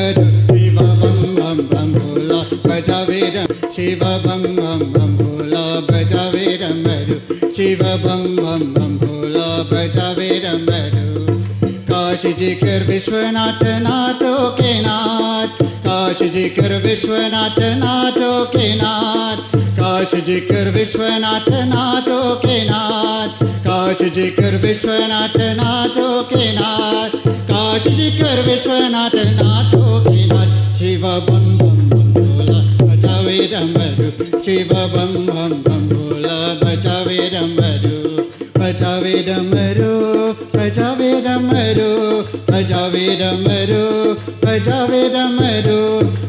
शिव बम बम बम भोला बजावे डमरू शिव बम बम बम भोला बजावे डमरू शिव बम बम बम भोला बजावे डमरू काशी जी कर विश्वनाथ नाथो के नाथ काशी जी कर विश्वनाथ नाथो के नाथ काशी जी कर विश्वनाथ नाथो के नाथ काशी जी कर विश्वनाथ नाथो के नाथ काशी जी कर विश्वनाथ नाथो के नाथ शिव बम बम बम भोला बजावे डमरू शिव बम बम बम भोला बजावे डमरू बजावे डमरू बजावे डमरू बजावे डमरू बजावे डमरू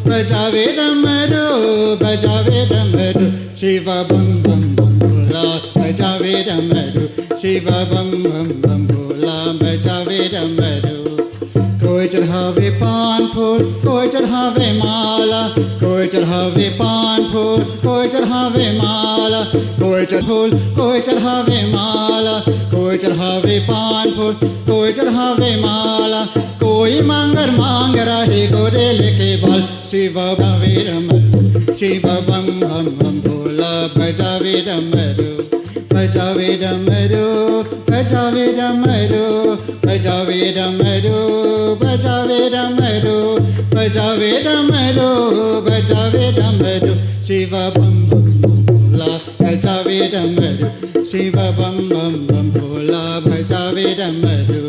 बजावे डमरू बजावे डमरू शिव बम बम बम भोला बजावे डमरू शिव बम बम बम भोला बजावे डमरू कोई चढ़ावे पान फूल कोई चढ़ावे माला कोई चढ़ावे पान फूल कोई चढ़ावे माला कोई फूल कोई चढ़ावे माला कोई चढ़ावे पान फूल कोई चढ़ावे माला कोई मांगर मांग रहे गोरे लेके बाल शिव बजावे डमरू शिव बम बम बम भोला बजावे डमरू बजावे डमरू बजावे डमरू बजावे डमरू बजावे डमरू बजावे डमरू बजावे डमरू शिव बम बम बम भोला बजावे डमरू शिव बम बम बम भोला बजावे डमरू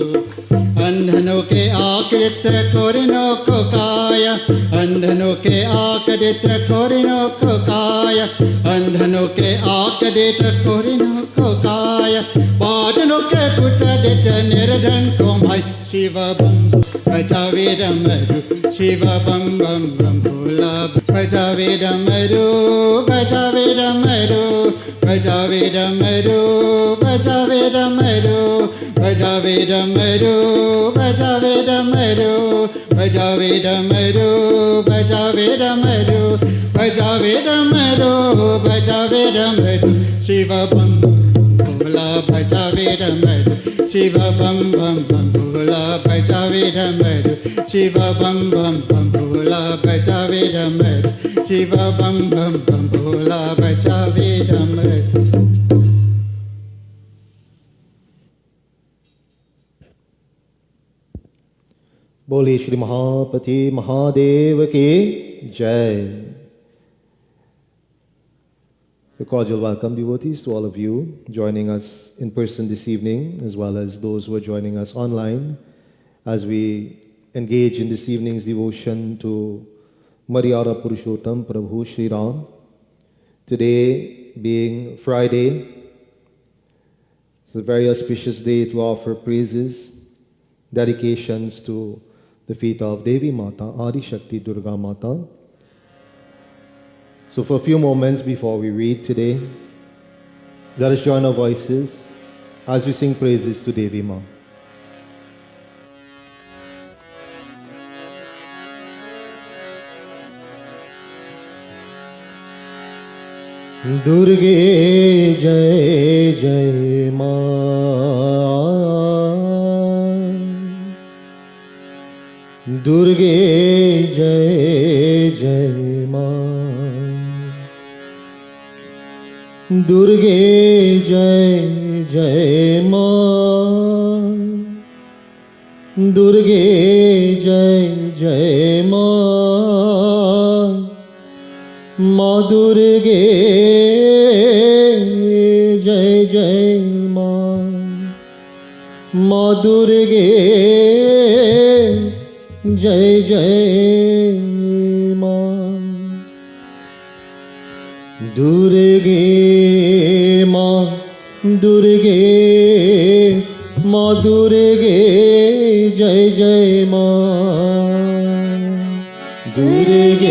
अंधनों के आकृत कोरिनों को काया अंधनों के आकृत कोरिनों को काया अंधनों के आकृत कोरिनों को काया बादलों के पुतलित निर्धन को माय शिव बम बजावे डमरू शिव बम बम बम भोला बजावे डमरू बजावे डमरू बजावे डमरू बजावे डमरू बजावे डमरू बजावे डमरू बजावे डमरू बजावे डमरू बजावे डमरू बजावे डमरू शिव बम बम भोला बजावे डमरू शिव बम बम बम भोला बजावे डमरू शिव बम बम बम भोला बजावे डमरू शिव बम बम बम भोला बजावे डमरू। बोले श्री महापति महादेव की जय। So cordial welcome, devotees, to all of you joining us in person this evening, as well as those who are joining us online, as we engage in this evening's devotion to Maryada Purushottam Prabhu Shri Ram. Today being Friday, it's a very auspicious day to offer praises, dedications to the feet of Devi Mata, Adi Shakti Durga Mata. So for a few moments before we read today, let us join our voices as we sing praises to Devi Ma. Durge Jai Jai Ma, Durge Jai Jai Ma, Durge Jai Jai Ma, Durge Jai Jai Ma, Ma Durge Jai Jai Ma, Ma Durge Jai Jai Ma, Durge Ma, Durge Ma, Durge Jai Jai Ma, Durge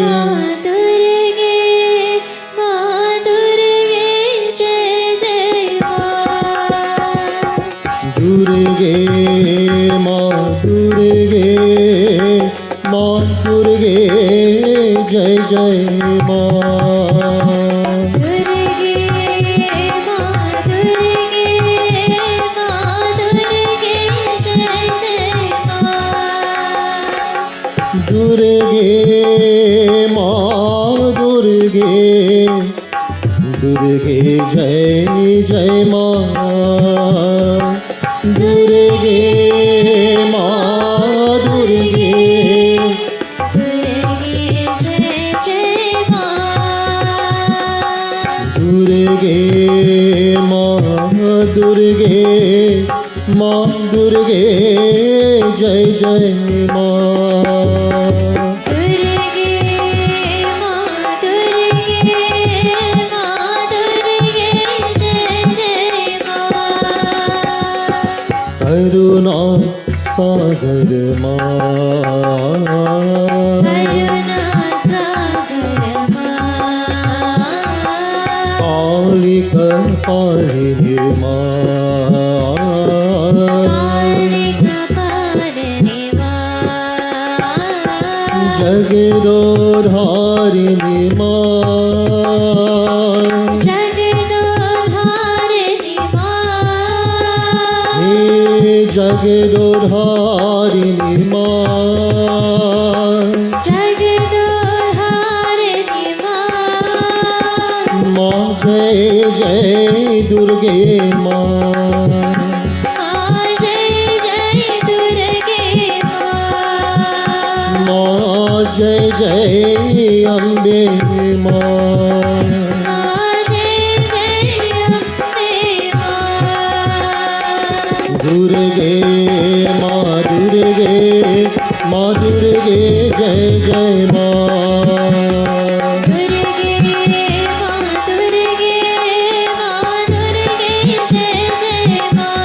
Ma, Durge Ma, Durge Jai Jai Ma, Durge Ma, Durge Ma, Durge Jai Jai Ma. दुर्गे माँ दुर्गे दुर्गे जय जय माँ दुर्गे माँ दुर्गे दुर्गे जय जय माँ दुर्गे माँ दुर्गे माँ दुर्गे जय जय माँ दुर्गे माँ दुर्गे माँ दुर्गे जय जय माँ करुणा सागर माँ करुणा सागर माँ कालिक पारिणी माँ कालिक पारिणी माँ जगदोधारिणी माँ जगदोधारिणी माँ हे जगदोधारिणी माँ जगदोधारिणी माँ माँ जय जय दुर्गे माँ माँ जय जय दुर्गे माँ माँ जय जय अम्बे माँ माँ जय जय अम्बे माँ दुर्गे माँ दुर्गे माँ दुर्गे जय जय माँ दुर्गे माँ दुर्गे माँ दुर्गे जय जय माँ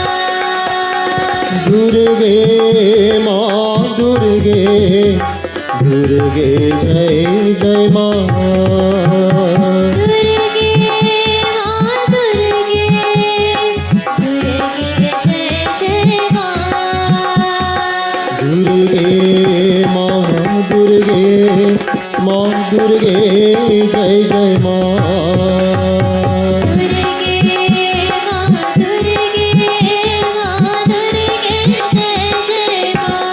दुर्गे माँ दुर्गे दुर्गे जय जय माँ दुर्गे माँ दुर्गे दुर्गे जय जय माँ दुर्गे माँ दुर्गे माँ दुर्गे जय जय माँ दुर्गे माँ दुर्गे माँ दुर्गे जय जय माँ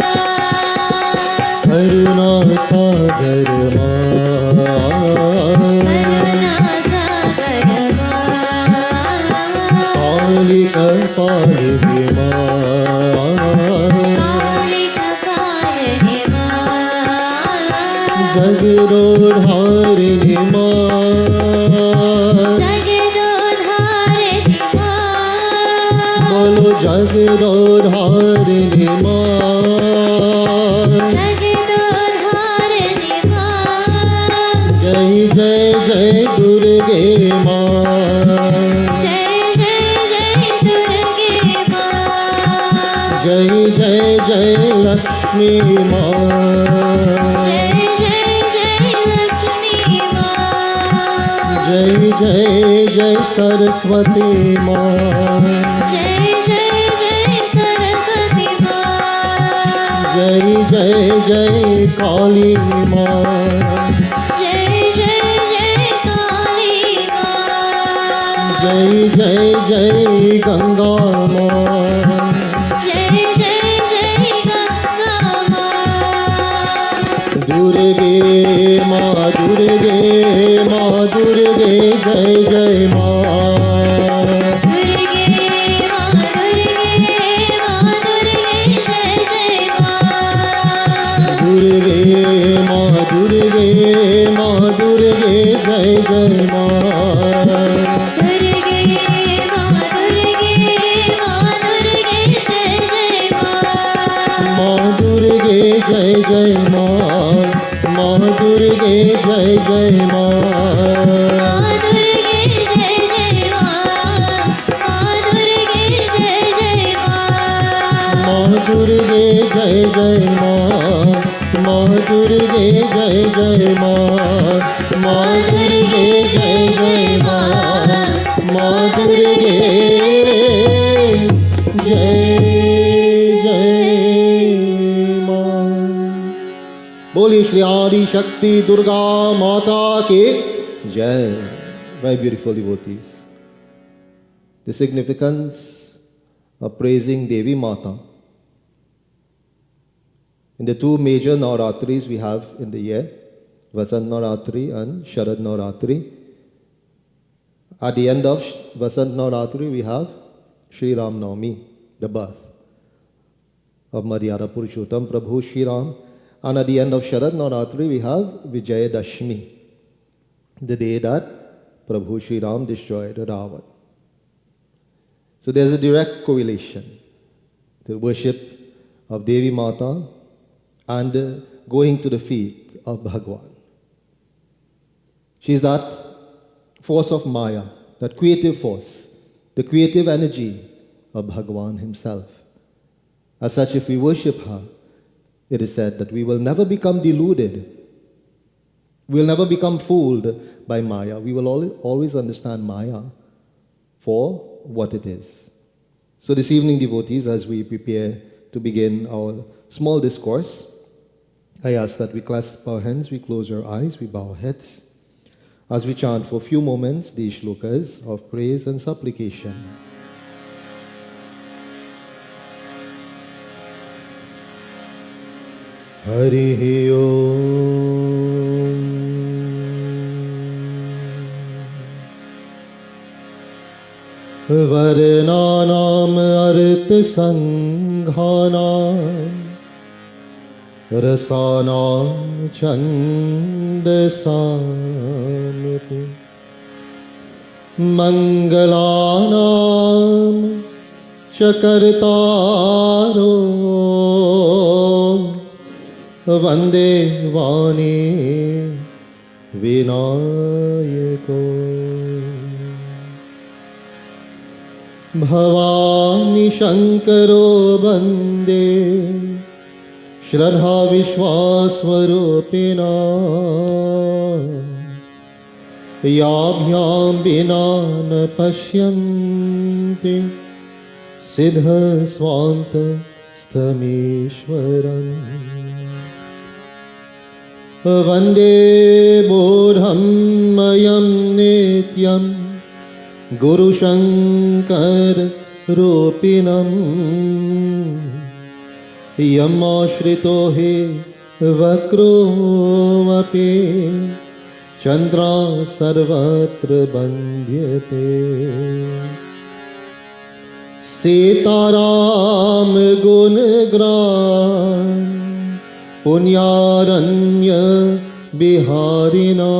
करुणा सागर माँ करुणा सागर माँ कालिक पारिणी माँ कालिक पारिणी माँ जगदोधारिणी माँ जगदोधारिणी माँ बोलो जगदोधारिणी माँ जगदोधारिणी माँ जय जय जय दुर्गे माँ जय जय जय दुर्गे माँ जय जय जय लक्ष्मी माँ जय जय जय लक्ष्मी माँ जय जय जय सरस्वती माँ जय जय जय सरस्वती माँ जय जय जय काली माँ जय जय जय काली माँ जय जय जय गंगा माँ जय जय जय गंगा माँ दुर्गे माँ दुर्गे माँ दुर्गे जय जय माँ दुर्गे माँ दुर्गे माँ दुर्गे जय जय माँ दुर्गे माँ दुर्गे माँ दुर्गे जय जय माँ दुर्गे माँ दुर्गे माँ दुर्गे जय जय माँ माँ दुर्गे जय जय माँ माँ दुर्गे जय जय माँ माँ दुर्गे जय जय माँ माँ दुर्गे जय जय माँ माँ दुर्गे जय जय माँ माँ दुर्गे जय जय माँ माँ दुर्गे जय जय माँ माँ दुर्गे जय जय माँ। बोलिए श्री आदि शक्ति दुर्गा माता के जय। Very beautiful devotees. The significance of praising Devi Mata in the two major Navratris we have in the year, Vasant Navratri and Sharad Navratri. At the end of Vasant Navratri, we have Sri Ram Navami, the birth of Maryada Purushottam Prabhu Sri Ram. And at the end of Sharad Navratri, we have Vijaya Dashmi, the day that Prabhu Sri Ram destroyed Ravan. So there's a direct correlation to the worship of Devi Mata and going to the feet of Bhagwan. She's that force of Maya, that creative force, the creative energy of Bhagwan himself. As such, if we worship her, it is said that we will never become deluded. We will never become fooled by Maya. We will always understand Maya for what it is. So this evening, devotees, as we prepare to begin our small discourse, I ask that we clasp our hands, we close our eyes, we bow our heads, as we chant for a few moments these shlokas of praise and supplication. Harihi Om. Varnanam artha sanghanam rasanam chandasamupi mangalanam chakartaro vande vani vinayako Bhavani Shankaro Bande Shraddha Vishwaswarupina Yabhyam Binana Pashyanti Siddha Swanta Stamishwaram Vande Bodham Mayam Nityam Guru Shankar Rupinam Yamashrito he Vakro Vapi Chandra Sarvatra Bandhyate Sitaram Gunagran Punyaranya Biharina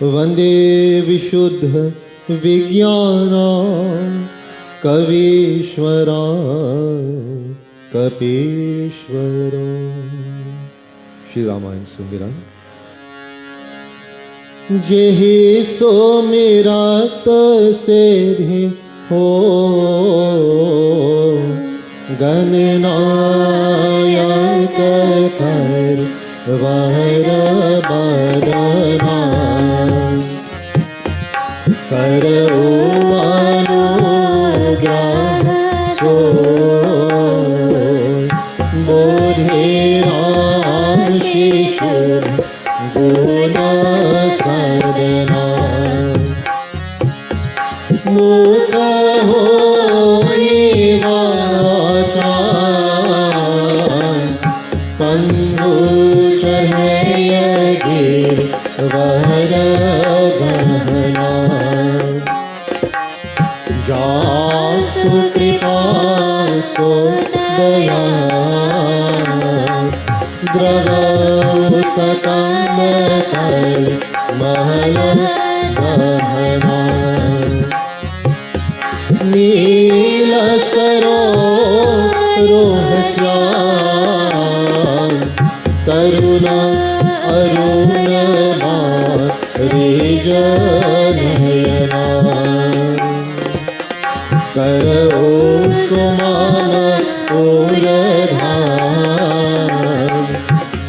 Vande Vishuddha Vijnana Kavishwara Kapishwara. Shri Ramayan Sumiran. Jehi so mirat sedhi ho Gananayak kar Vahara Badana Kar Anugraha So Bodhira Shishur Guna Sadhana Mukha Hori Vacha Pandu Chahayagir Varagahana Jasu Kripa Sodaya Drava Sakamakar Mahaya Bahana Nila Saro Rohasya Taruna Aruna Marijanayana Karo Sumana Uradhan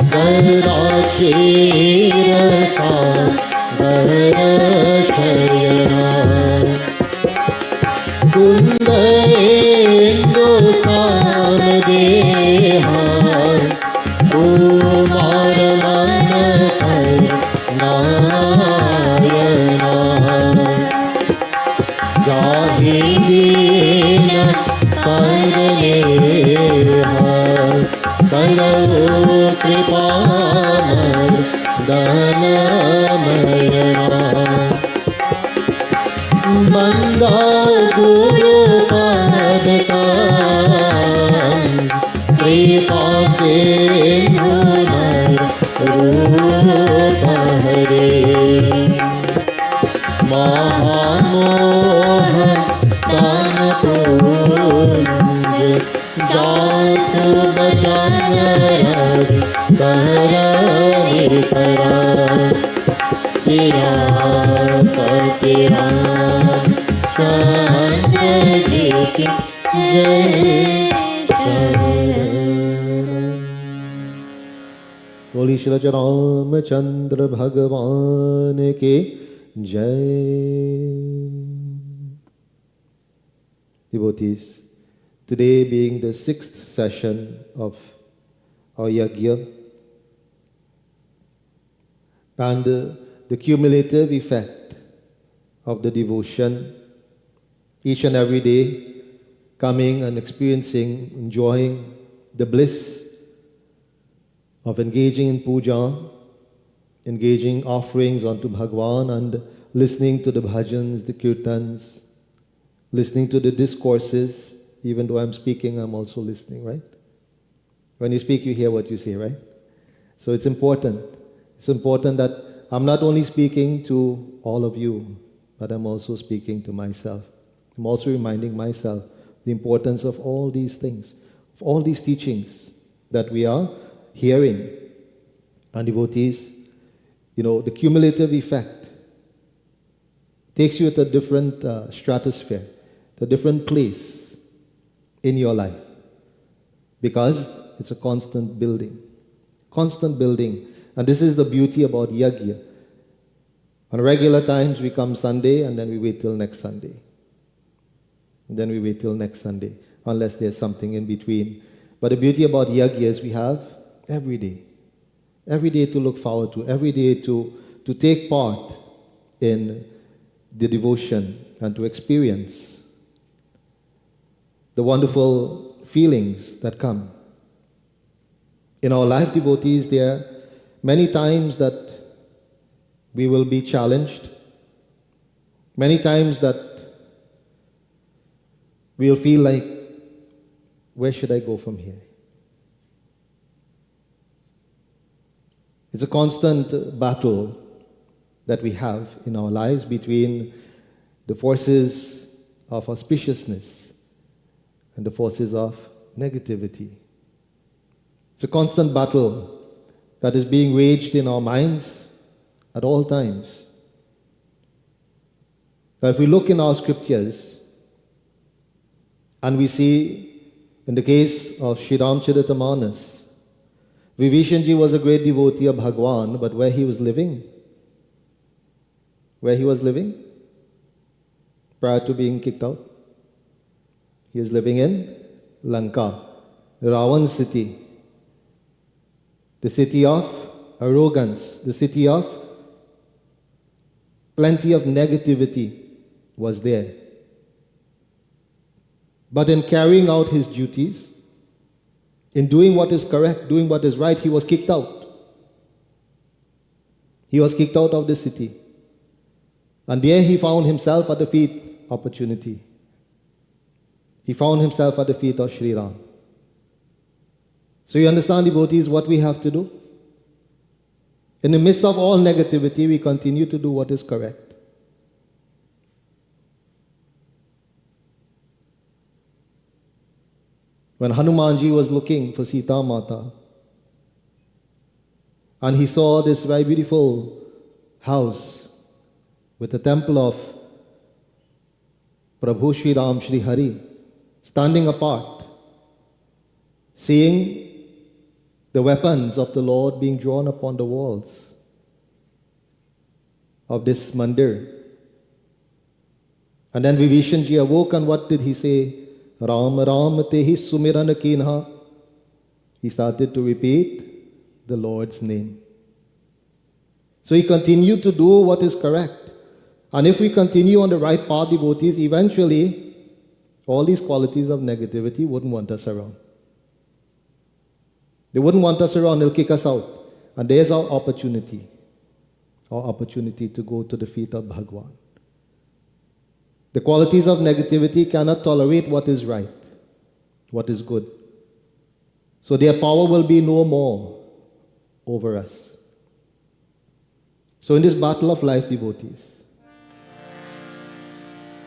Sarachirasa Varashayana Kundayendu Samadeha Umaramanakai Nayana Jahidina Paraleha कृपामय दनमयरा बंदा गुरु पद का कृपा से रूप हरे महामोह तन पूज जासु बचन करहि करा सिया पचिरा चंद्र जी की जय बोली श्री रामचंद्र भगवान के जय. Devotees, today being the 6th session of our Yagna, and the cumulative effect of the devotion, each and every day coming and experiencing, enjoying the bliss of engaging in puja, engaging offerings unto Bhagwan and listening to the bhajans, the kirtans, listening to the discourses. Even though I'm speaking, I'm also listening, right? When you speak, you hear what you say, right? So it's important. It's important that I'm not only speaking to all of you, but I'm also speaking to myself. I'm also reminding myself the importance of all these things, of all these teachings that we are hearing. And devotees, the cumulative effect takes you to a different stratosphere, to a different place in your life, because it's a constant building. Constant building. And this is the beauty about Yagya. On regular times, we come Sunday and then we wait till next Sunday. And then we wait till next Sunday, unless there's something in between. But the beauty about Yagya is we have every day. Every day to look forward to. Every day to take part in the devotion and to experience the wonderful feelings that come. In our life, devotees, there are many times that we will be challenged. Many times that we'll feel like, where should I go from here? It's a constant battle that we have in our lives between the forces of auspiciousness and the forces of negativity. It's a constant battle that is being waged in our minds at all times. But if we look in our scriptures and we see in the case of Sri Ramcharitamanas, Vibhishanji was a great devotee of Bhagwan, but where he was living prior to being kicked out, he was living in Lanka, Ravan's city, the city of arrogance, the city of plenty of negativity was there. But in carrying out his duties, in doing what is correct, doing what is right, he was kicked out. He was kicked out of the city. And there he found himself at the feet of opportunity. He found himself at the feet of Sri Ram. So you understand, devotees, what we have to do? In the midst of all negativity, we continue to do what is correct. When Hanumanji was looking for Sita Mata, and he saw this very beautiful house with a temple of Prabhu Sri Ram Sri Hari standing apart, seeing the weapons of the Lord being drawn upon the walls of this mandir. And then Vibhishanji awoke, and what did he say? Ram Ram Tehi Sumiran Kinha. He started to repeat the Lord's name. So he continued to do what is correct. And if we continue on the right path, devotees, eventually all these qualities of negativity wouldn't want us around. They wouldn't want us around, they'll kick us out. And there's our opportunity to go to the feet of Bhagwan. The qualities of negativity cannot tolerate what is right, what is good. So their power will be no more over us. So in this battle of life, devotees,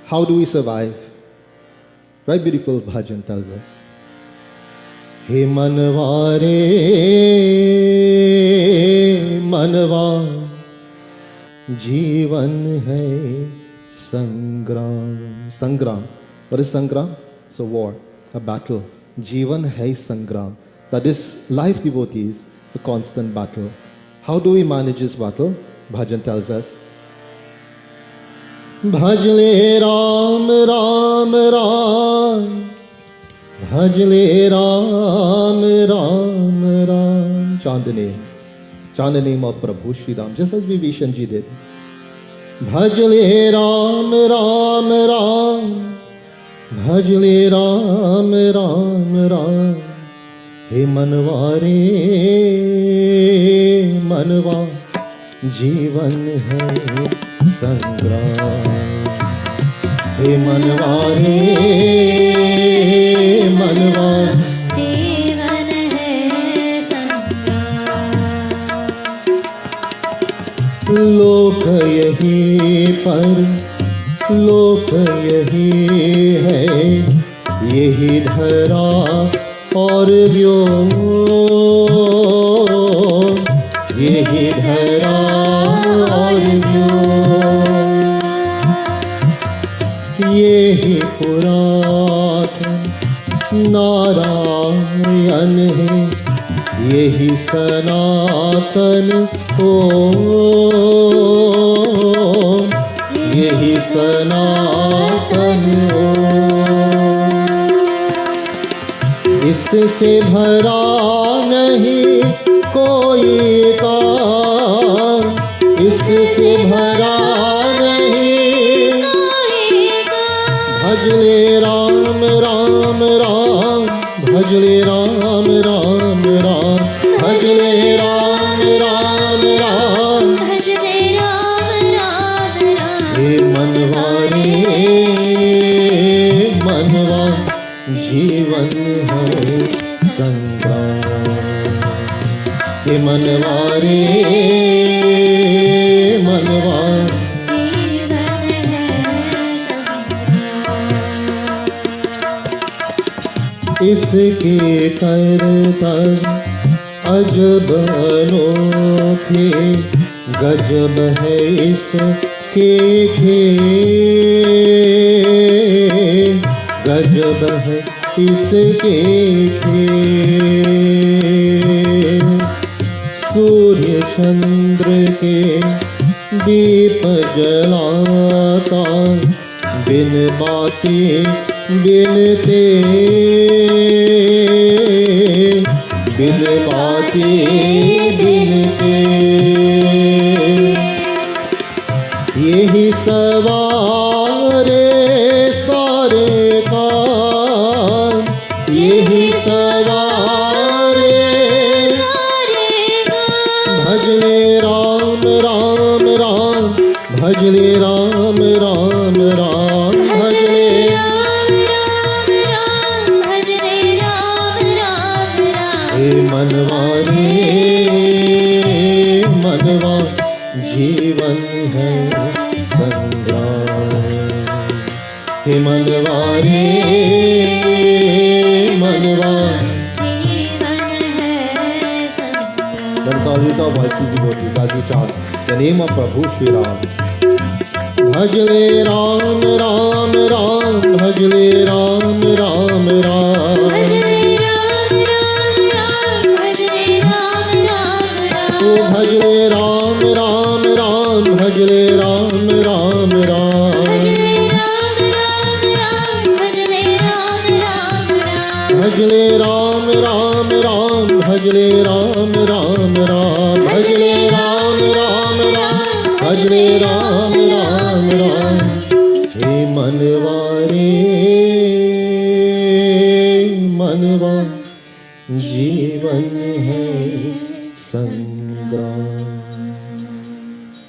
how do we survive? Very beautiful bhajan tells us. He manvare manva जीवन है संग्राम. Sangram. What is sangram? It's a war, a battle. Jivan hai sangram. That is life, devotees. It's a constant battle. How do we manage this battle? Bhajan tells us. Bhajle Ram Ram Ram. Bhajle Ram Ram Ram. Chant the name. Chant the name of Prabhu Shri Ram, just as Vibhishan ji did. Bhajle Ram Ram Ram. Bhajle Ram Ram Ram. He manvare manva जीवन है संग्राम. हे मनवारे मनवा जीवन है संग्राम. लोक यही पर लोक यही है, यही धरा और व्योम, यही धरा और व्योम. यही पुरातन नारायण है, यही सनातन ओम, यही सनातन ओम. इससे भरा नहीं कोई काम, इससे भरा नहीं कोई काम. भजले राम राम राम. भजले राम राम राम. भजले राम राम राम. भजले राम राम राम. हे मनवारे मनवा जीवन है संग्राम. हे मनवारे मनवा जीवन है संग्राम. इसके करतब अजब अनोखे, गजब है इसके खेल, गजब है इसके खेल. सूर्य चंद्र के दीप जलाता, बिन बाती बिन तेल, बिन बाती बिन तेल. यही सवारे सारे काम, यही सवारे. भजले राम राम राम. भजले राम राम राम. भजले राम राम राम. भजले राम राम राम. हे मनवारे मनवा जीवन है संग्राम. हे मनवारे मनवा. जीवन है संग्राम. Let us all use our voices, devotees, as we chant the name of Prabhu Shri Ram. Bhajle Ram Ram Ram. Bhajle Ram Ram Ram. भजले राम राम राम. भजले Ram Ram Ram. O Bhajle Ram Ram Ram. Bhajle Ram Ram Ram. भजले राम राम राम. भजले राम राम राम. भजले राम राम राम. भजले राम राम राम. हे मनवारे मनवा जीवन है संग्राम।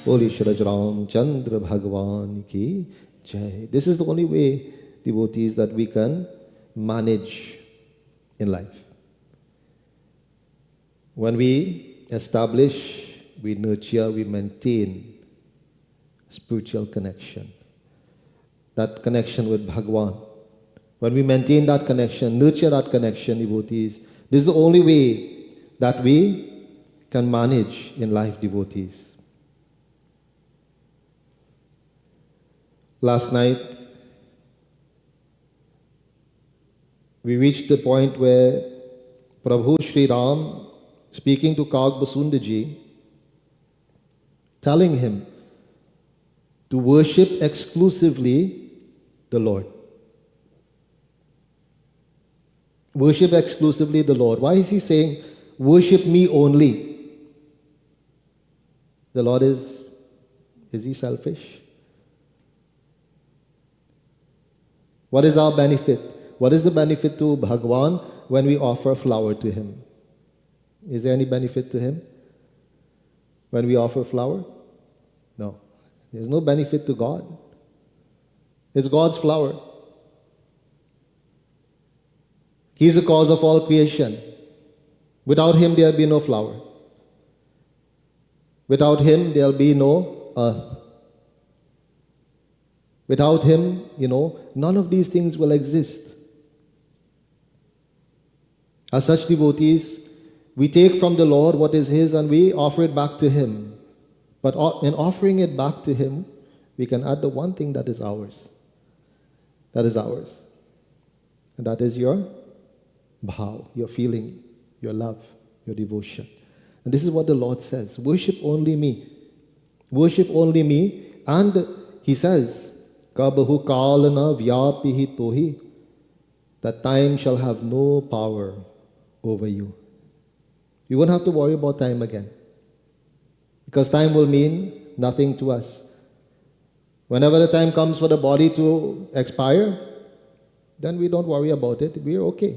Holy Shri Ramchandra Bhagwan ki jai. This is the only way, devotees, that we can manage in life. When we establish, we nurture, we maintain spiritual connection, that connection with Bhagwan. When we maintain that connection, nurture that connection, devotees, this is the only way that we can manage in life, devotees. Last night, we reached the point where Prabhu Sri Ram, speaking to Kagbasunda, telling him to worship exclusively the Lord. Worship exclusively the Lord. Why is he saying, worship me only? The Lord is he selfish? What is our benefit? What is the benefit to Bhagwan when we offer flower to him? Is there any benefit to him when we offer flower? No. There's no benefit to God. It's God's flower. He's the cause of all creation. Without him, there'll be no flower. Without him, there'll be no earth. Without him, none of these things will exist. As such, devotees, we take from the Lord what is his and we offer it back to him. But in offering it back to him, we can add the one thing that is ours. That is ours. And that is your bhav, your feeling, your love, your devotion. And this is what the Lord says. Worship only me. Worship only me. And he says, Kabahu kalana vyapihi tohi, that time shall have no power over you. You won't have to worry about time again. Because time will mean nothing to us. Whenever the time comes for the body to expire, then we don't worry about it. We're okay.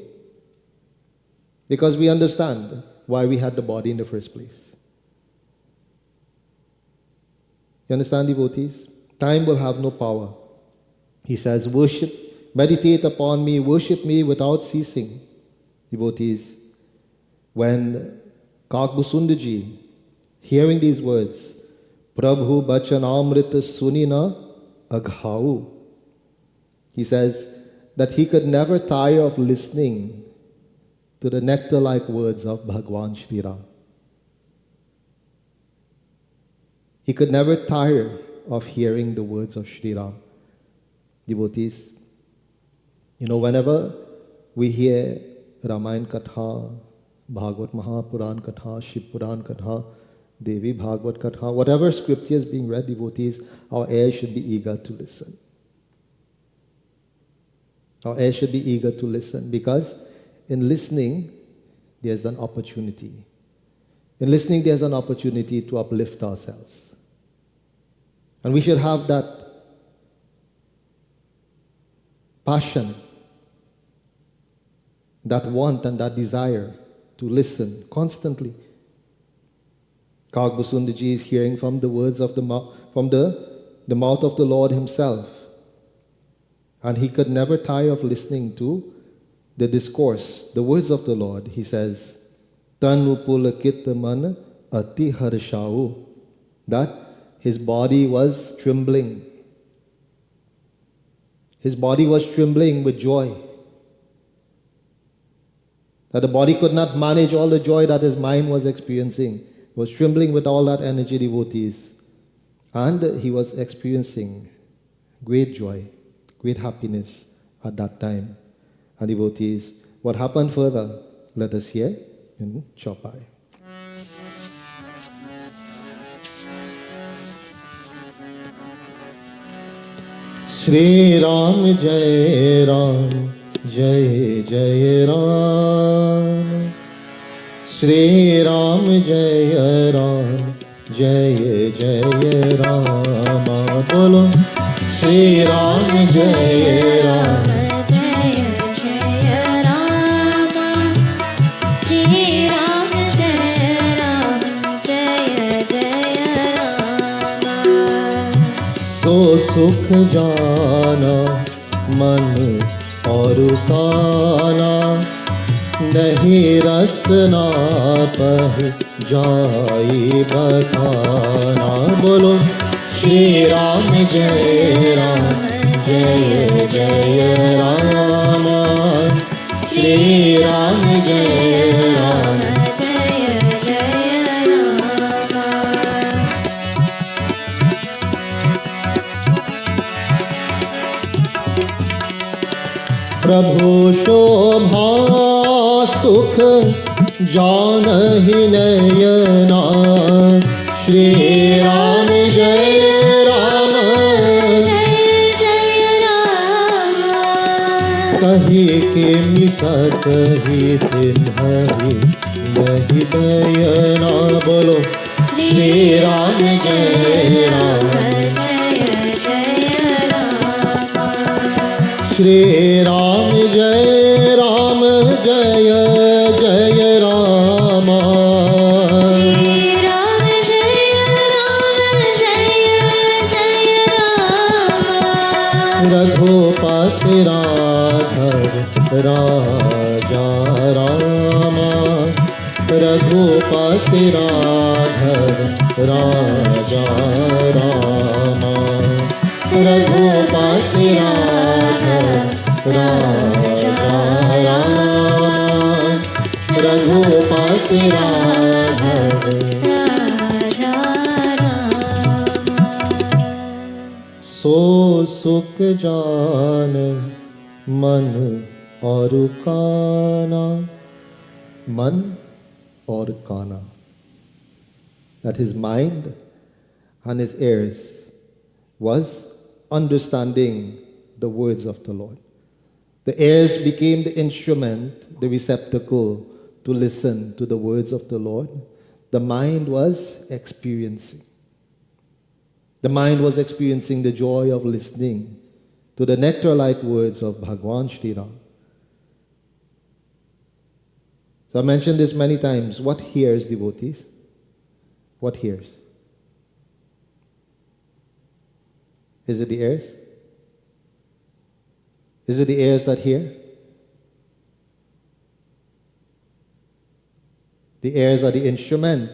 Because we understand why we had the body in the first place. You understand, devotees? Time will have no power. He says, worship, meditate upon me, worship me without ceasing. Devotees, when Kakbusundaji, hearing these words, Prabhu Bachanamrita Sunina Aghau, he says that he could never tire of listening to the nectar-like words of Bhagwan Shri Ram. He could never tire of hearing the words of Shri Ram. Devotees, whenever we hear Ramayan Katha, Bhagavad Mahapuran Katha, Shiv Puran Katha, Devi Bhagavad Katha, whatever scripture is being read, devotees, our ears should be eager to listen. Our ears should be eager to listen, because in listening, there's an opportunity. In listening, there's an opportunity to uplift ourselves. And we should have that passion, that want and that desire to listen constantly. Kakbusundaji is hearing from the words of the mouth of the Lord himself. And he could never tire of listening to the discourse, the words of the Lord. He says, Tanu pulakita man ati harshau, that his body was trembling. His body was trembling with joy. That the body could not manage all the joy that his mind was experiencing. He was trembling with all that energy, devotees. And he was experiencing great joy, great happiness at that time. And devotees, what happened further, let us hear in Chopai. Shri Ram Jai Ram, Jai Jai Ram. Shri Ram Jai Ram, Jai Jai Ram. Bolo Shri Ram Jai Ram, सुख जाना मन और काना, नहीं रसना पह जाई बखाना। बोलो श्री राम जय राम जय जय राम, श्री राम जय राम जय जय राम। प्रभु शोभा सुख जानहि नयना, श्री राम जय राम जय जय राम। कही के मिसत ही तिन्हि नहीं दयना। बोलो श्री राम जय राम जय जय राम। श्री राम जय राम जय जय राम। श्री राम जय राम जय जय राम। रघुपति राघव राजा राम, रघुपति राघव राजा राम, रघुपति राघव राजा राम, रघुपति राघव। राजा राम। सो सुख जान मन और काना, मन और काना, that his mind and his ears was understanding the words of the Lord. The ears became the instrument, the receptacle to listen to the words of the Lord. The mind was experiencing. The mind was experiencing the joy of listening to the nectar-like words of Bhagwan Shri Ram. So I mentioned this many times. What hears, devotees? What hears? Is it the ears? Is it the ears that hear? The ears are the instrument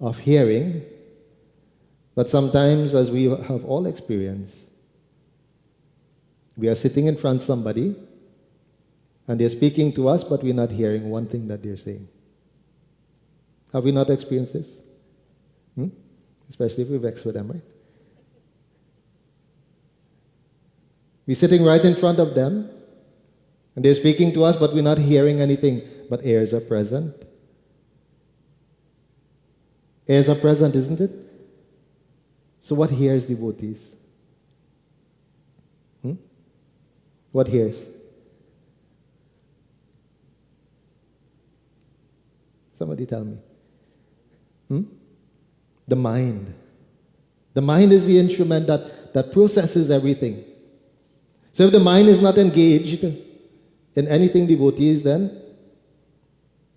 of hearing, but sometimes, as we have all experienced, we are sitting in front of somebody and they're speaking to us, but we're not hearing one thing that they're saying. Have we not experienced this? Especially if we vex with them, right? We're sitting right in front of them, and they're speaking to us, but we're not hearing anything. But ears are present. Ears are present, isn't it? So what hears, devotees? What hears? Somebody tell me. The mind. The mind is the instrument that processes everything. So if the mind is not engaged in anything, devotees, then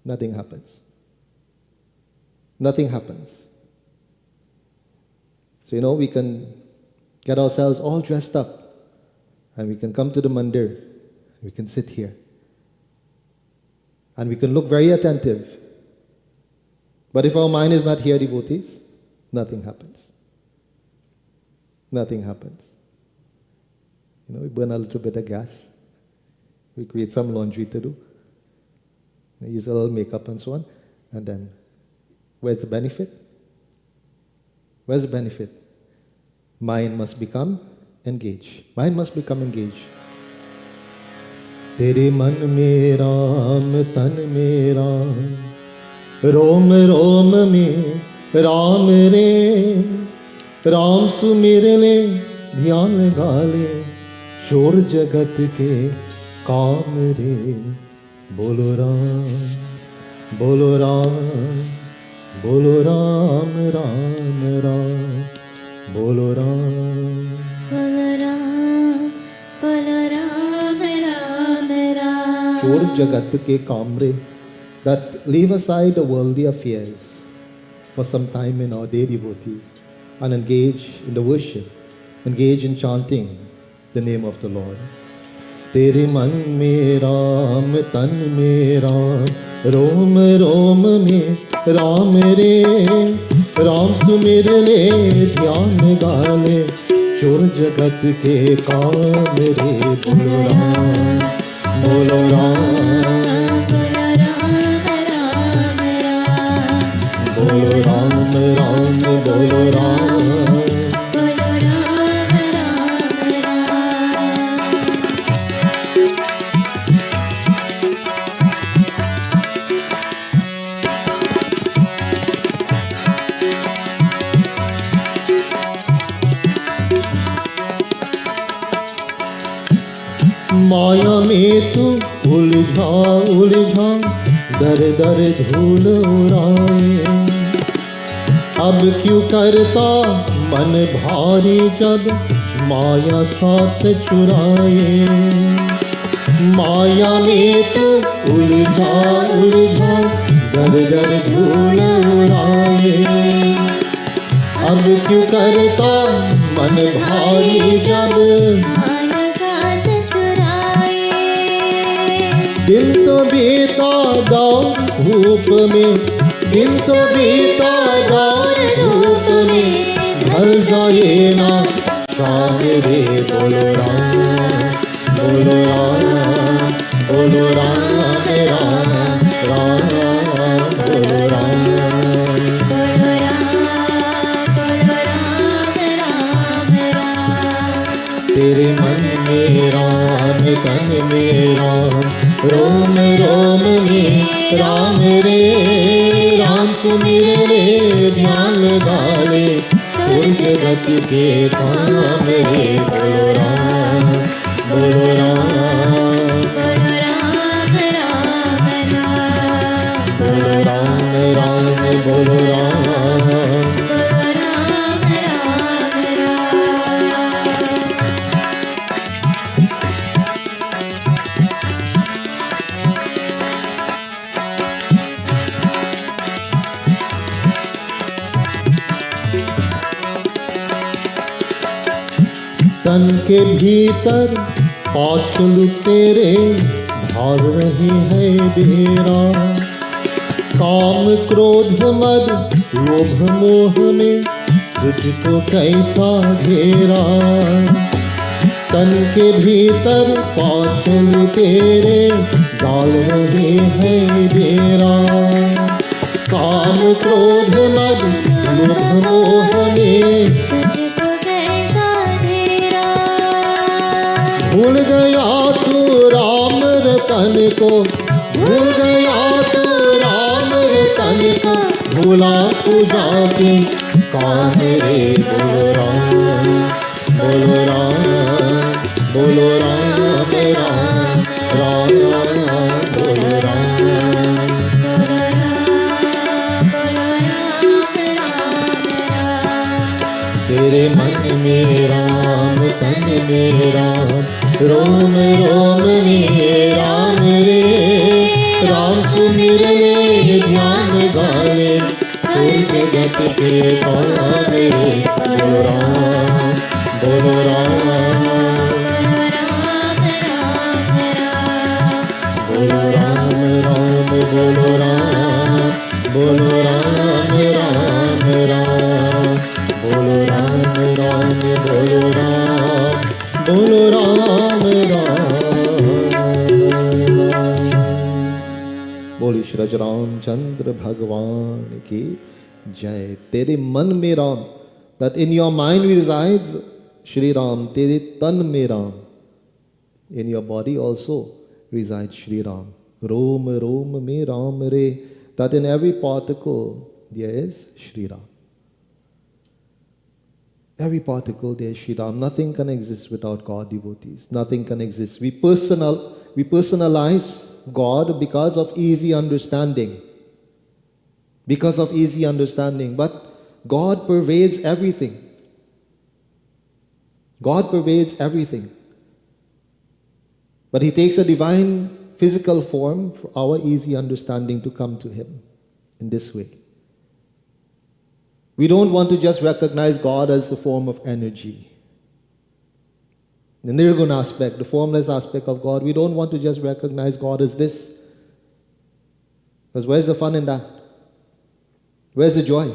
nothing happens. Nothing happens. So, we can get ourselves all dressed up and we can come to the mandir. We can sit here. And we can look very attentive. But if our mind is not here, devotees, nothing happens. Nothing happens. We burn a little bit of gas. We create some laundry to do. We use a little makeup and so on. And then, where's the benefit? Where's the benefit? Mind must become engaged. Mind must become engaged. Tere man mein Ram, tan mein Ram, रोम रोम में राम रे, राम सुमिर ले ध्यान लगा ले, शोर जगत के काम रे, बोलो राम बोलो राम बोलो राम राम राम बोलो राम राम राम। चोर जगत के काम रे, that leave aside the worldly affairs for some time in our day, devotees, and engage in the worship engage in chanting the name of the Lord. तेरे मन में राम, तन में राम, रोम रोम में राम रे, राम सुमिर ले ध्यान गाले, चोर जगत के काम रे। बोलो राम, बोलो राम, बोलो राम राम, बोलो राम। माया में तू उलझा उलझा, दर दर धूल उड़ाए। अब क्यों करता मन भारी जब माया साथ चुराए। माया में तू उलझा उलझा, दर दर धूल उड़ाए। अब क्यों करता मन भारी जब दिन तो बीता दौर धूप में, दिन तो बीता दौर धूप में, ढल जाए ना शाम रे। बोलो राम, बोलो राम, बोलो राम राम राम, बोलो राम, बोलो राम, तेरे मन में राम, तन में राम, रोम रोम में राम रे, राम सुमिर ले ध्यान गाले, चोर जगत के काम रे। बोलो राम, बोलो राम, बोलो राम राम, बोलो राम। तन के भीतर पाछल तेरे भाग रहे हैं बेरा। काम क्रोध मद लोभ मोह में तुझको कैसा घेरा। तन के भीतर पाछल तेरे डाल रहे हैं बेरा। काम क्रोध मद लोभ मोह में भूल गया तू राम रतन को, भूल गया तू राम रतन को, भूला तू जाके काम रे। बोलो राम, बोलो राम, बोलो राम राम राम, बोलो राम, तेरे मन में राम, तन में राम, रोम रोम में राम रे, राम सुमिर ले ध्यान गाले, चोर जगत के काम रे। बोलो राम, बोलो राम, बोलो राम राम, बोलो राम, बोलो राम राम राम, बोलो राम राम, बोलो राम, बोलो राम राम। बोली श्री रामचंद्र भगवान की जय। तेरे मन में Ram, that in your mind resides Shri Ram. तेरे तन में Ram, in your body also resides Shri Ram. रोम रोम में राम रे, that in every particle there is Shri Ram. Every particle there is Shri Ram. Nothing can exist without God, devotees. Nothing can exist. We personalize God because of easy understanding. Because of easy understanding. But God pervades everything. God pervades everything. But He takes a divine physical form for our easy understanding to come to Him in this way. We don't want to just recognize God as the form of energy. The nirguna aspect, the formless aspect of God. We don't want to just recognize God as this. Because where's the fun in that? Where's the joy?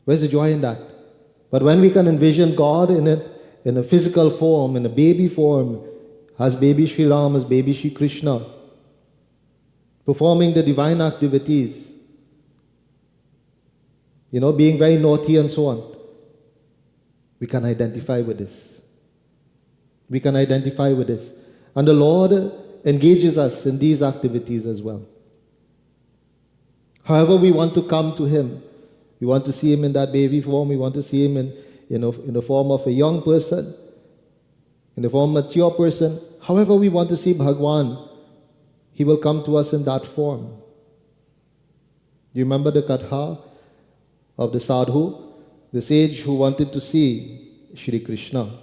Where's the joy in that? But when we can envision God in a physical form, in a baby form, as baby Sri Ram, as baby Sri Krishna, performing the divine activities, being very naughty and so on, we can identify with this. We can identify with this. And the Lord engages us in these activities as well. However we want to come to Him, we want to see Him in that baby form, we want to see Him in the form of a young person, in the form of a mature person. However we want to see Bhagwan, He will come to us in that form. You remember the Katha of the sadhu, the sage who wanted to see Shri Krishna.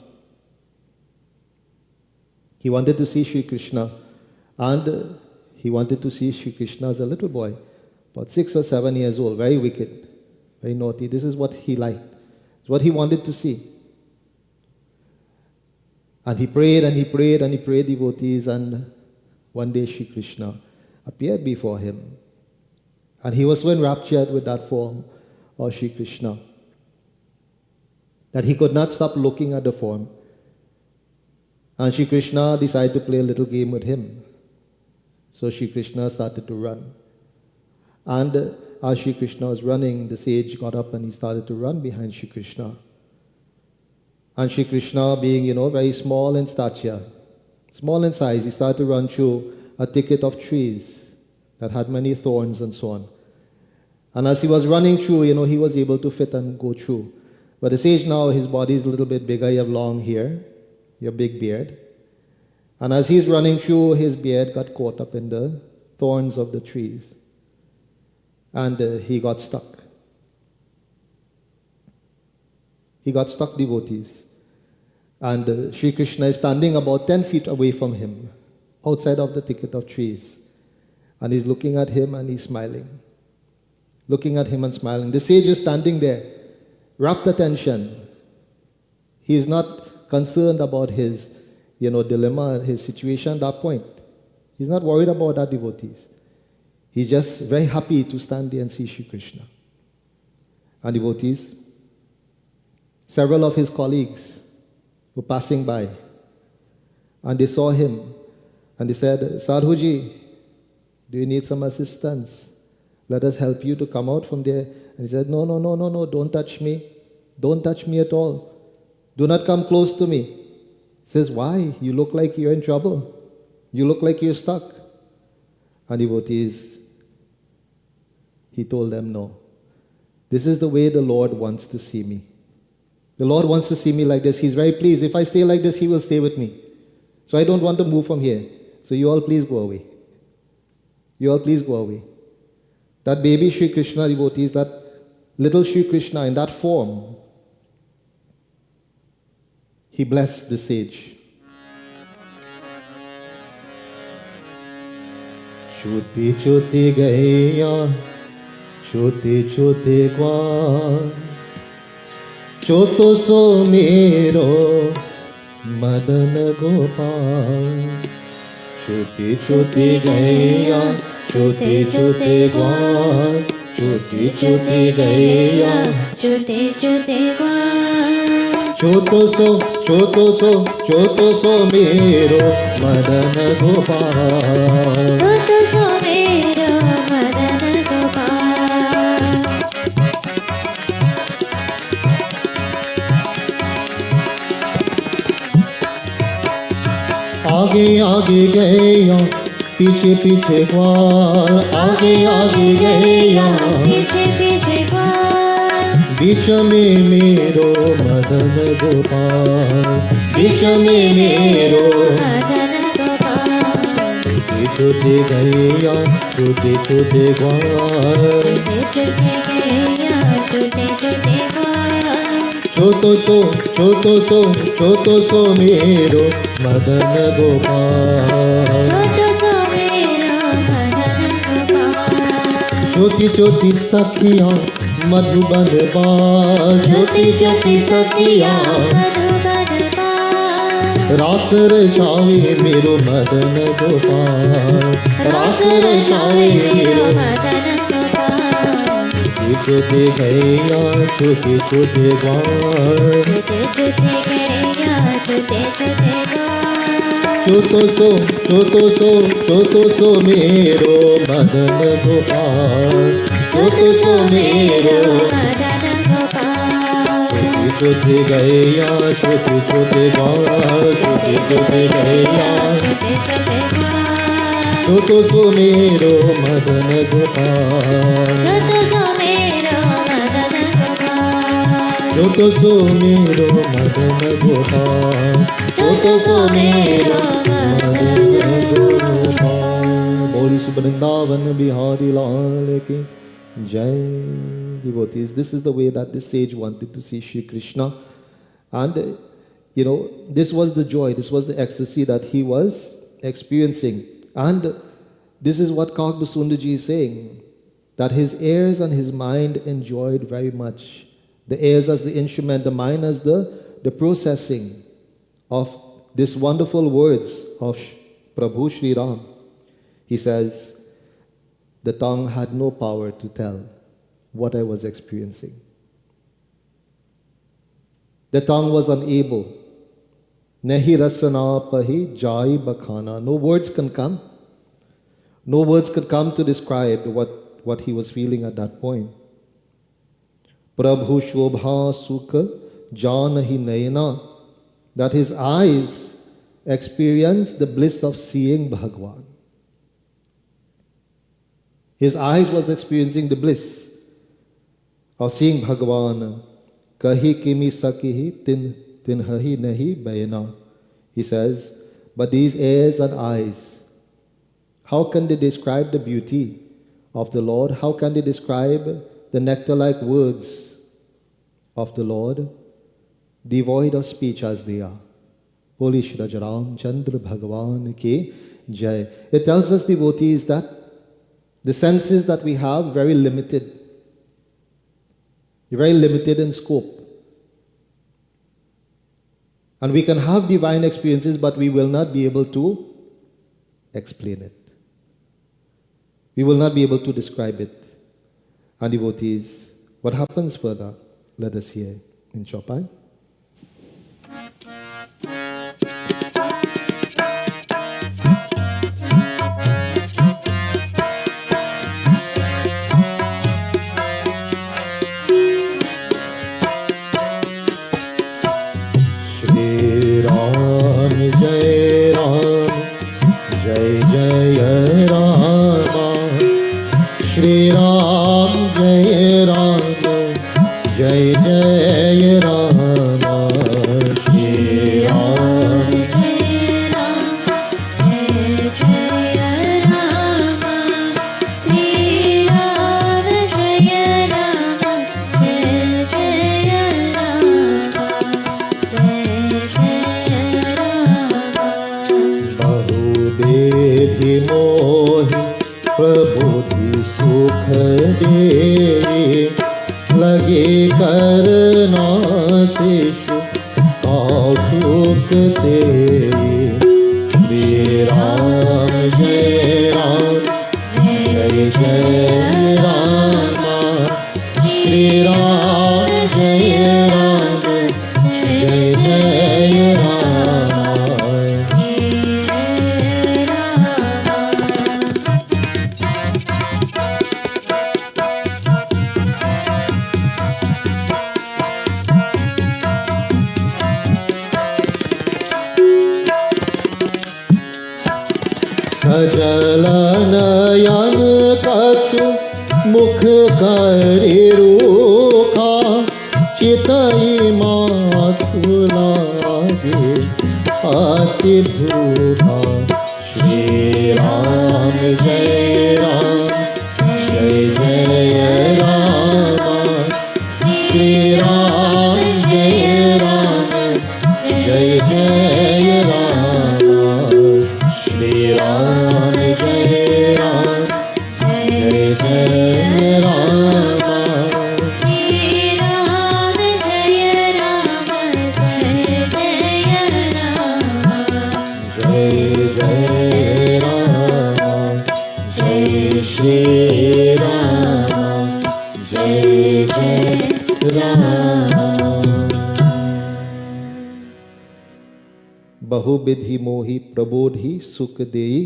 He wanted to see Shri Krishna, and he wanted to see Shri Krishna as a little boy, about 6 or 7 years old, very wicked, very naughty. This is what he liked. It's what he wanted to see. And he prayed and he prayed and he prayed, devotees, and one day Shri Krishna appeared before him. And he was so enraptured with that form of Shri Krishna that he could not stop looking at the form. And Shri Krishna decided to play a little game with him. So Shri Krishna started to run. And as Shri Krishna was running, the sage got up and he started to run behind Shri Krishna. And Shri Krishna, being, very small in stature, small in size, he started to run through a thicket of trees that had many thorns and so on. And as he was running through, he was able to fit and go through. But the sage now, his body is a little bit bigger. You have long hair, you have big beard. And as he's running through, his beard got caught up in the thorns of the trees. And he got stuck. He got stuck, devotees. And Sri Krishna is standing about 10 feet away from him, outside of the thicket of trees. And he's looking at him and he's smiling. Looking at him and smiling. The sage is standing there, rapt attention. He is not concerned about his, dilemma, his situation at that point. He's not worried about that, devotees. He's just very happy to stand there and see Sri Krishna. And devotees, several of his colleagues were passing by. And they saw him. And they said, Sadhuji, do you need some assistance? Let us help you to come out from there. And he said, no, don't touch me. Don't touch me at all. Do not come close to me. He says, why? You look like you're in trouble. You look like you're stuck. And devotees, he told them, no. This is the way the Lord wants to see me. The Lord wants to see me like this. He's very pleased. If I stay like this, He will stay with me. So I don't want to move from here. So you all please go away. You all please go away. That baby Sri Krishna, devotees, that little Sri Krishna in that form, he blessed the sage. Chuti chuti gaya, chuti chuti gwa, choto so mero madan gopal. Chuti chuti gaya, chuti chuti gwa, chuti chuti gaya, Chute chute gwa. choto so mero madan gopal. Choto so mero madan gopal. आगे आगे गया पीछे पीछे ग्वाल आगे आगे गया पीछे पीछे ग्वाल बीच में मेरो मदन गोपाल बीच में मेरो मदन गोपाल छोटे छोटे गैया छोटे छोटे ग्वाल छोटे छोटे गैया छोटे छोटे ग्वाल छोटो सो मेरो मदन गोपाल छोटो सो मेरो मदन गोपाल छोटी छोटी सखियाँ मधुबन बाल छोटी छोटी सखियाँ मधुबन रास रचावे मेरो मदन गोपाल रास रचावे मेरो मदन गोपाल छोटे गैया छोटे छोटे ग्वाल छोटे छोटे गैया छोटे छोटे ग्वाल छोटो सो मेरो मदन गोपाल छोटो सो मेरो मदन गोपाल छोटे गैया छोटे छोटे ग्वाल छोटे छोटे गैया छोटे छोटे ग्वाल छोटो सो मेरो मदन गोपाल छोटो सो मेरो मदन गोपाल छोटो सो मेरो मदन गोपाल छोटो सो मेरो मदन गोपाल बोली वृंदावन बिहारी लाल की जय. Devotees, this is the way that this sage wanted to see Shri Krishna, and this was the joy, this was the ecstasy that he was experiencing. And this is what Kakbasundaji is saying, that his ears and his mind enjoyed very much. The ears as the instrument, the mind as the processing of these wonderful words of Prabhu Shri Ram. He says, the tongue had no power to tell what I was experiencing. The tongue was unable. Nahi rasana pahi jai bakhana. No words can come. No words could come to describe what he was feeling at that point. Prabhu shobha sukha janahi nayana. That his eyes experienced the bliss of seeing Bhagwan. His eyes was experiencing the bliss of seeing Bhagwan. Kahi kimi sakihi tin hahi nahi bayana. He says, but these ears and eyes, how can they describe the beauty of the Lord? How can they describe the nectar-like words of the Lord, devoid of speech as they are? Boli Shri Ram Chandra Bhagwan ki jai. It tells us, devotees, that the senses that we have very limited in scope. And we can have divine experiences, but we will not be able to explain it. We will not be able to describe it. And devotees, what happens further? Let us hear in Chopai. Rama, Jai Jai Rama. बहुविधि मोहि प्रबोधि सुख देई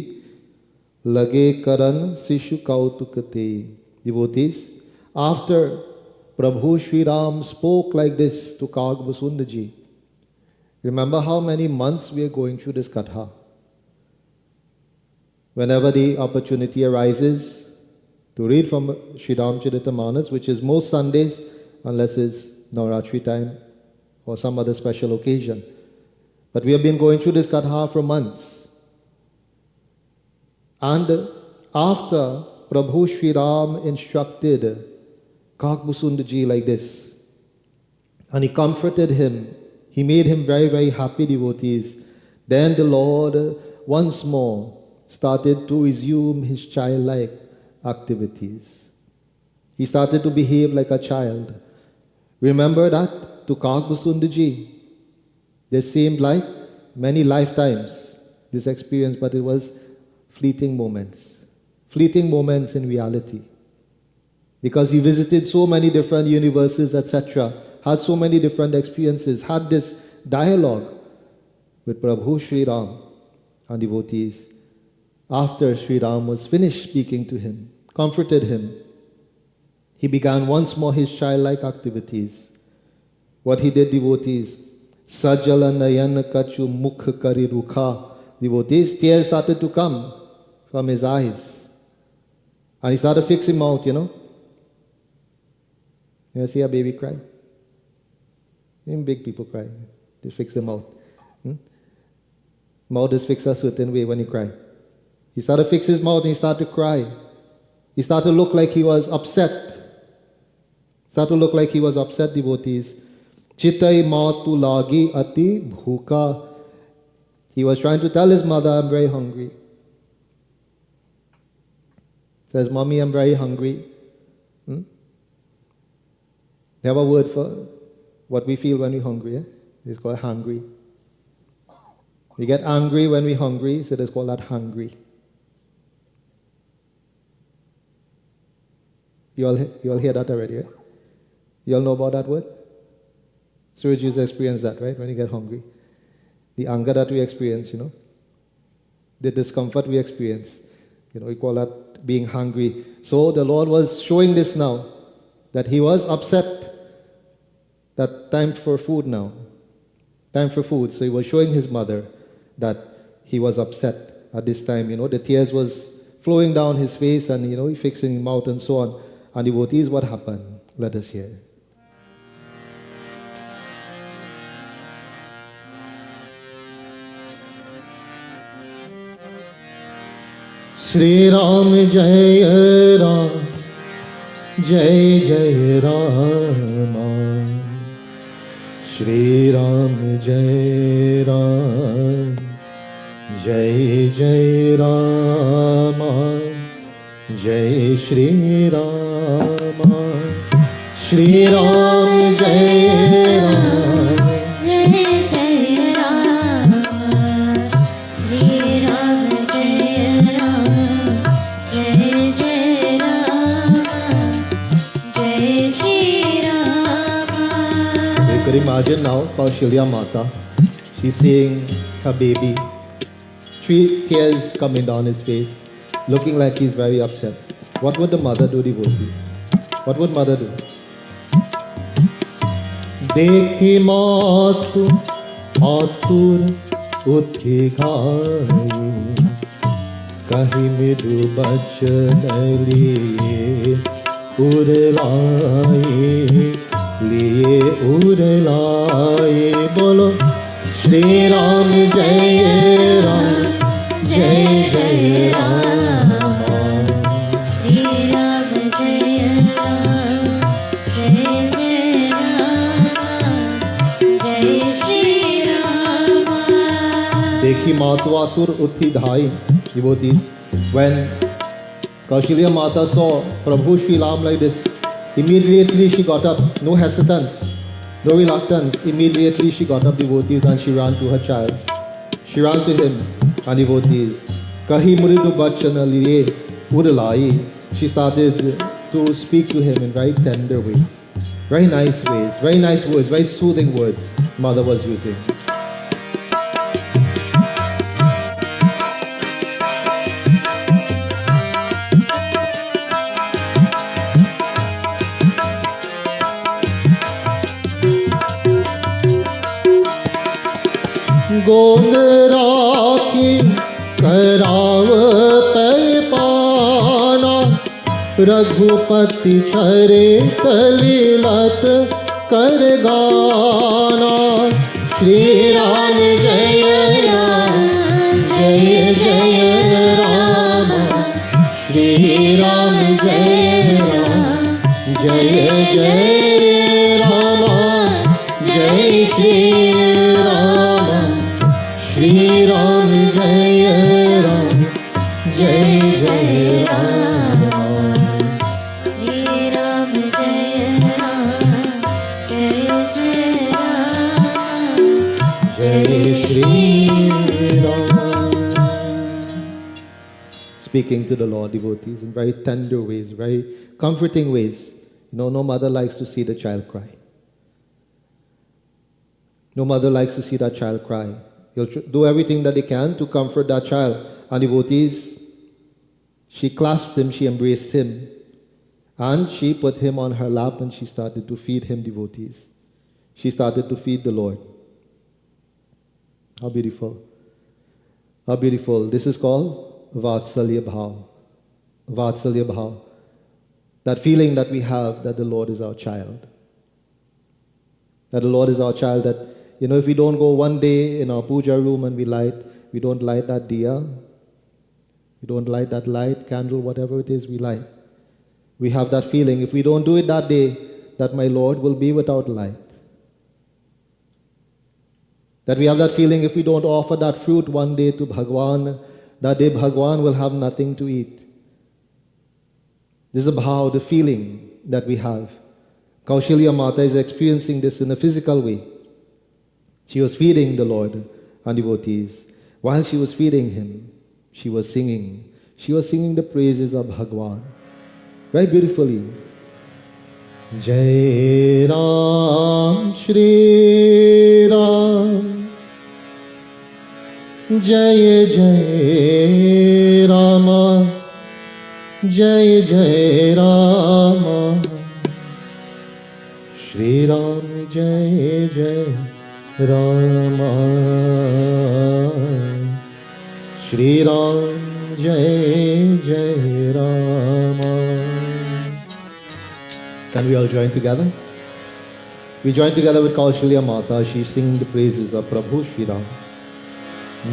लगे करण शिशु कौतुक तेई. Devotees, after Prabhu Sri Ram spoke like this to Kagbhasundaji, remember how many months we are going through this katha. Whenever the opportunity arises to read from Sri Ramcharitamanas, which is most Sundays, unless it's Navaratri time or some other special occasion. But we have been going through this katha for months. And after Prabhu Sri Ram instructed Kagbhasundaji like this, and he comforted him, he made him very, very happy, devotees. Then the Lord once more started to resume his childlike activities. He started to behave like a child. Remember that to Kagbhasundaji, there seemed like many lifetimes, this experience, but it was fleeting moments in reality. Because he visited so many different universes, etc., had so many different experiences, had this dialogue with Prabhu Sri Ram and devotees. After Sri Ram was finished speaking to him, comforted him, he began once more his childlike activities. What he did, devotees, Sajala nayan kachu mukh kari rukha. Devotees, tears started to come from his eyes. And he started fixing them out, You see a baby cry? Even big people cry. They fix them out. Mouth is fixed a certain way when you cry. He started to fix his mouth and he started to cry. He started to look like he was upset. Devotees. Chitai matu lagi ati bhuka. He was trying to tell his mother, I'm very hungry. Says, Mommy, I'm very hungry. They have a word for what we feel when we're hungry. It's called hungry. We get angry when we're hungry, so it's called that hungry. You all hear that already, right? You all know about that word? Surgeons experience that, right? When you get hungry. The anger that we experience, The discomfort we experience. We call that being hungry. So the Lord was showing this now, that he was upset. That time for food now. Time for food. So he was showing his mother that he was upset at this time. The tears was flowing down his face and, he fixing him out and so on. And devotees, what happened? Let us hear. Shri Ram Jai Ram, Jai Jai Rama. Shri Ram Jai Ram, Jai Jai Rama. Jai Shri Rama. Shri Ram Jai Ram, Jai Jai Rama. Shri Ram Jai Ram. Jai Jai Rama. Jai Shri Rama. You could imagine now Kaushalya Mata. She's seeing her baby. 3 tears coming down his face, looking like he's very upset. What would the mother do, devotees? What would mother do? Dekhi matu atur uthi ghai, kahi midu bachan liye urlaye, bolo Shri Ram Jai Ram, Jai Jai Rama. Shri Ram Jai Ram. Jai Jai Rama. Jai Shri Rama. Dekhi matu atur uthi dhai. Devotees, when Kaushalya Mata saw Prabhu Sri Ram like this, immediately she got up, no hesitance, no reluctance. Immediately she got up, devotees, and she ran to her child. She ran to him, and devotees, Kahi muridu bachana liye urlai. she started to speak to him in very tender ways, very nice ways, very nice words, very soothing words mother was using. गोल राखी कराव पैपाना रघुपति चरे कलिलत कर गाना श्री राम जय राम जय जय राम श्री राम जय राम जय जय राम जय श्री राम श्री राम जय राम जय जय राम श्री राम जय राम जय जय राम जय Shri Ram. Speaking to the Lord, devotees, in very tender ways, very comforting ways. No mother likes to see the child cry. No mother likes to see that child cry. You'll do everything that they can to comfort that child. And devotees, she clasped him, she embraced him, and she put him on her lap and she started to feed him, devotees. She started to feed the Lord. How beautiful. How beautiful. This is called Vatsalya Bhav. Vatsalya Bhav. That feeling that we have that the Lord is our child. That the Lord is our child, that if we don't go one day in our puja room and we don't light that diya, we don't light that light, candle, whatever it is we light. We have that feeling, if we don't do it that day, that my Lord will be without light. That we have that feeling, if we don't offer that fruit one day to Bhagwan, that day Bhagwan will have nothing to eat. This is bhav, the feeling that we have. Kaushalya Mata is experiencing this in a physical way. She was feeding the Lord and devotees. While she was feeding him, she was singing. She was singing the praises of Bhagwan. Very beautifully. Jai Ram, Shri Ram. Jai Jai Rama. Jai Jai Rama. Shri Ram, Jai Jai Rama. Shri Ram, Jai Jai Rama. Can we all join together? We join together with Kaushalya Mata. She's singing the praises of Prabhu Shri Ram.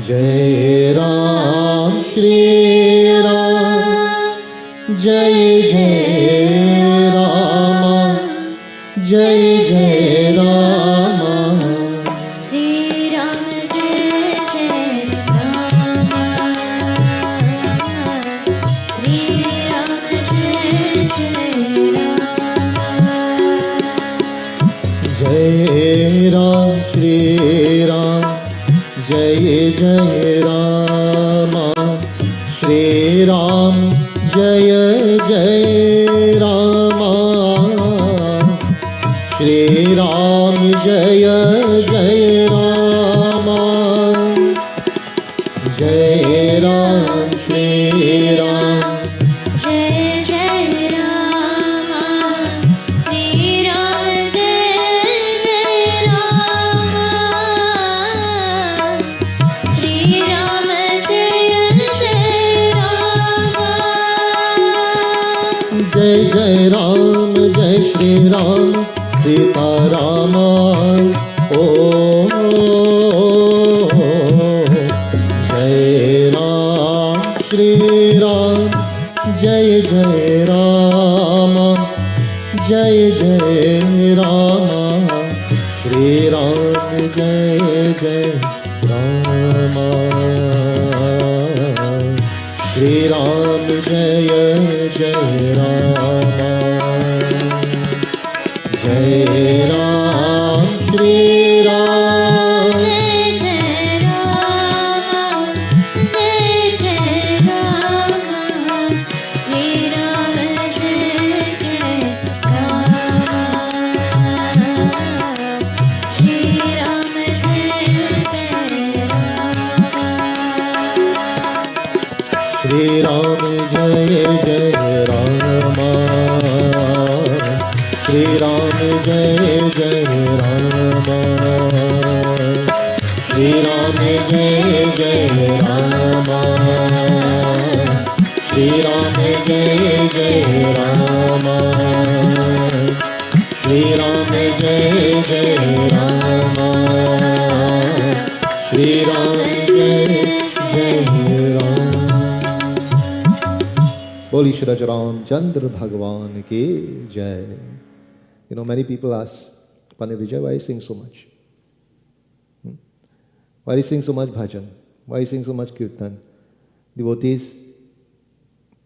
Jai Ram, Shri Ram. Jai Jai Rama. Jai Jai Rama. Shri Ram Jai Jai Rama. Shri Ram Jai Jai Rama. Jai Ram, Shri Ram. Jai Jai Rama. Shri Ram, Jai Jai Rama. Shri Ram, Jai Jai Rama. Jai Ram, Shri Ram. Jai Jai Rama. Shri Ram Jai Jai Rama. Shri Ram Jai Jai Rama. Jai Jai Ram, Jai Shri Ram, Sita Rama. Oh, Jai Ram, Shri Ram, Jai Jai Rama. Jai Jai Rama. Shri Ram, Jai Jai Rama. Shri Ram, Jai Jai Rama. Jai Ram, Shri Ram. Jai Jai Rama. Jai Jai Rama. Shri Ram Holy Shri Ram Chandra Bhagavan ki jai. You know, many people ask, Pandit Vijay, why you sing so much? Why you sing so much bhajan? Why you sing so much kirtan? Devotees,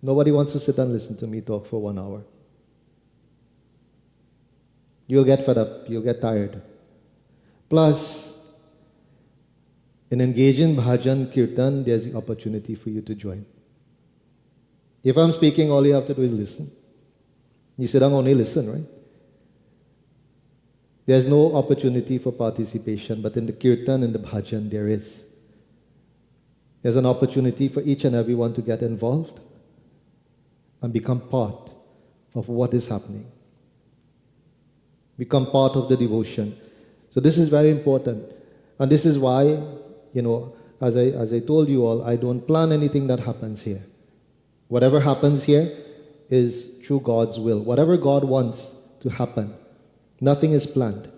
nobody wants to sit and listen to me talk for 1 hour. You'll get fed up, you'll get tired. Plus, in engaging bhajan, kirtan, there's the opportunity for you to join. If I'm speaking, all you have to do is listen. You sit down, only listen, right? There's no opportunity for participation, but in the kirtan and the bhajan, there is. There's an opportunity for each and everyone to get involved and become part of what is happening. Become part of the devotion. So this is very important. And this is why, you know, as I told you all, I don't plan anything that happens here. Whatever happens here is through God's will. Whatever God wants to happen, nothing is planned.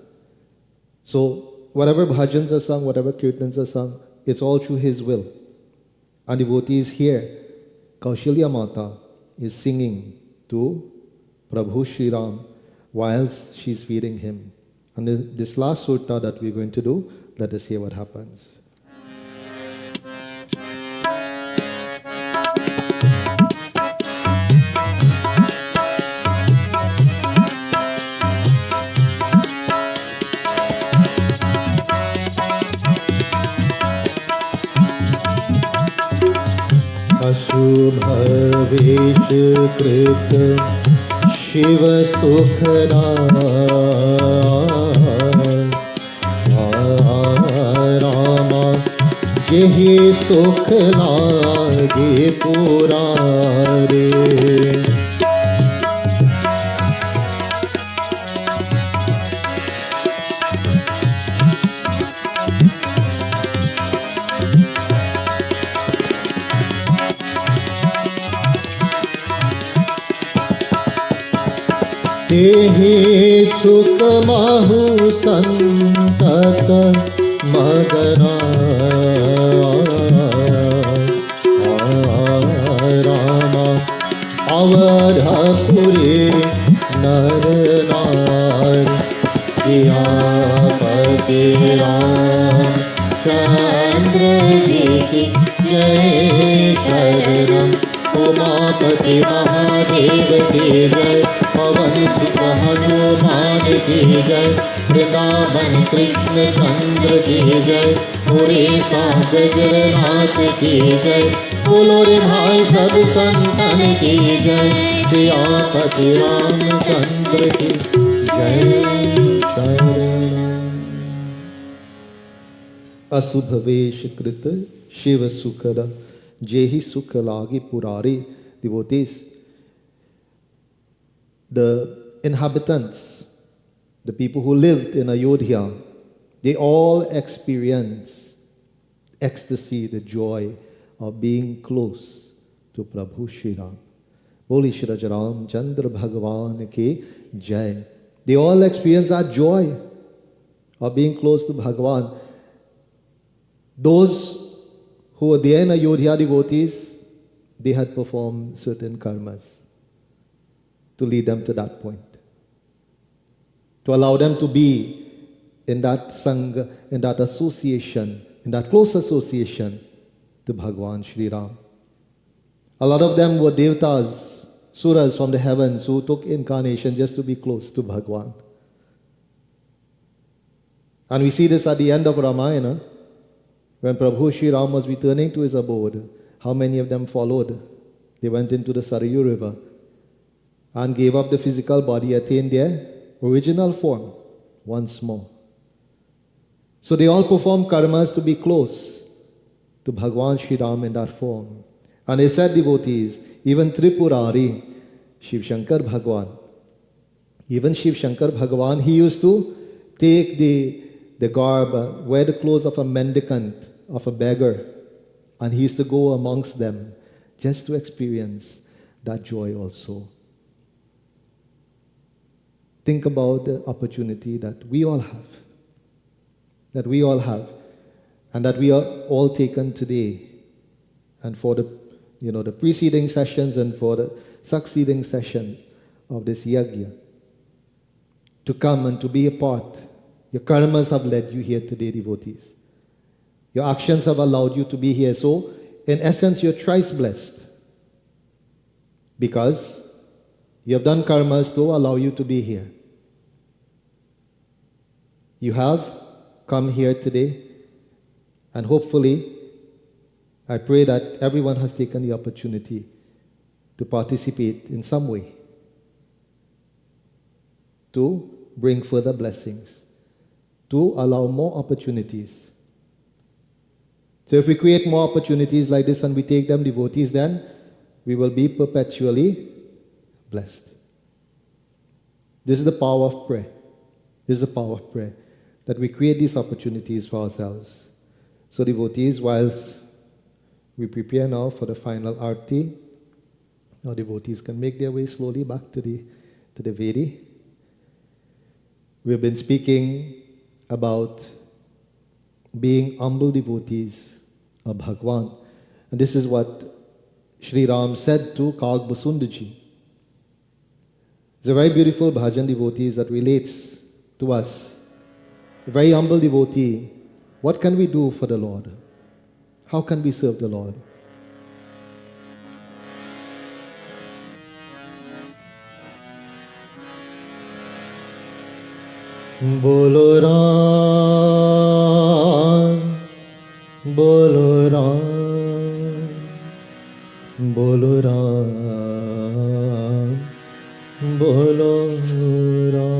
So whatever bhajans are sung, whatever kirtans are sung, it's all through His will. And devotees here, Kaushilya Mata is singing to Prabhu Shri Ram whilst she's feeding him. And this last sutta that we're going to do, let us hear what happens. अशुभवेश कृत शिव सुखदा रामा जेहि सुख लागे पुरारे तेहि सुख माहु संतत मगना रामा अवधपुरे नर नार सियापति राम चंद्र जी की जय शरणम उमापति महादेव की जय पवन सुत हनुमान की जय वृंदावन कृष्ण चंद्र की जय पुरेशा जगन्नाथ की जय बोलो रे भाई सब संतन की जय सियापति रामचंद्र की जय अशुभ वेश कृत शिव सुखद जेहि सुख लागे पुरारे. Devotees, the inhabitants, the people who lived in Ayodhya, they all experienced ecstasy, the joy of being close to Prabhu Shri Ram. Boli Shri Ram Chandra Bhagavan ki jai. They all experienced that joy of being close to Bhagavan. Those who were there in Ayodhya, devotees, they had performed certain karmas to lead them to that point, to allow them to be in that sangha, in that association, in that close association to Bhagavan Shri Ram. A lot of them were devatas, suras from the heavens who took incarnation just to be close to Bhagavan. And we see this at the end of Ramayana, when Prabhu Shri Ram was returning to his abode. How many of them followed? They went into the Sarayu river and gave up the physical body, attained their original form once more. So they all performed karmas to be close to Bhagavan Shri Ram in that form. And they said, devotees, even Tripurari, Shiv Shankar Bhagavan, even Shiv Shankar Bhagavan, he used to take the garb, wear the clothes of a mendicant, of a beggar, and he used to go amongst them just to experience that joy also. Think about the opportunity that we all have, and that we are all taken today, and for the the preceding sessions and for the succeeding sessions of this Yagna, to come and to be a part. Your karmas have led you here today, devotees. Your actions have allowed you to be here. So, in essence, you're thrice blessed, because you have done karmas to allow you to be here. You have come here today, and hopefully, I pray that everyone has taken the opportunity to participate in some way, to bring further blessings, to allow more opportunities. So if we create more opportunities like this and we take them, devotees, then we will be perpetually blessed. This is the power of prayer. This is the power of prayer, that we create these opportunities for ourselves. So devotees, whilst we prepare now for the final arti, our devotees can make their way slowly back to the Vedi. We've been speaking about being humble devotees of Bhagwan. And this is what Sri Ram said to Kag Basundaji. It's a very beautiful bhajan, devotees, that relates to us. A very humble devotee. What can we do for the Lord? How can we serve the Lord? Bolo Ram, Bolo Ram, Bolo Ram, Bolo Ram,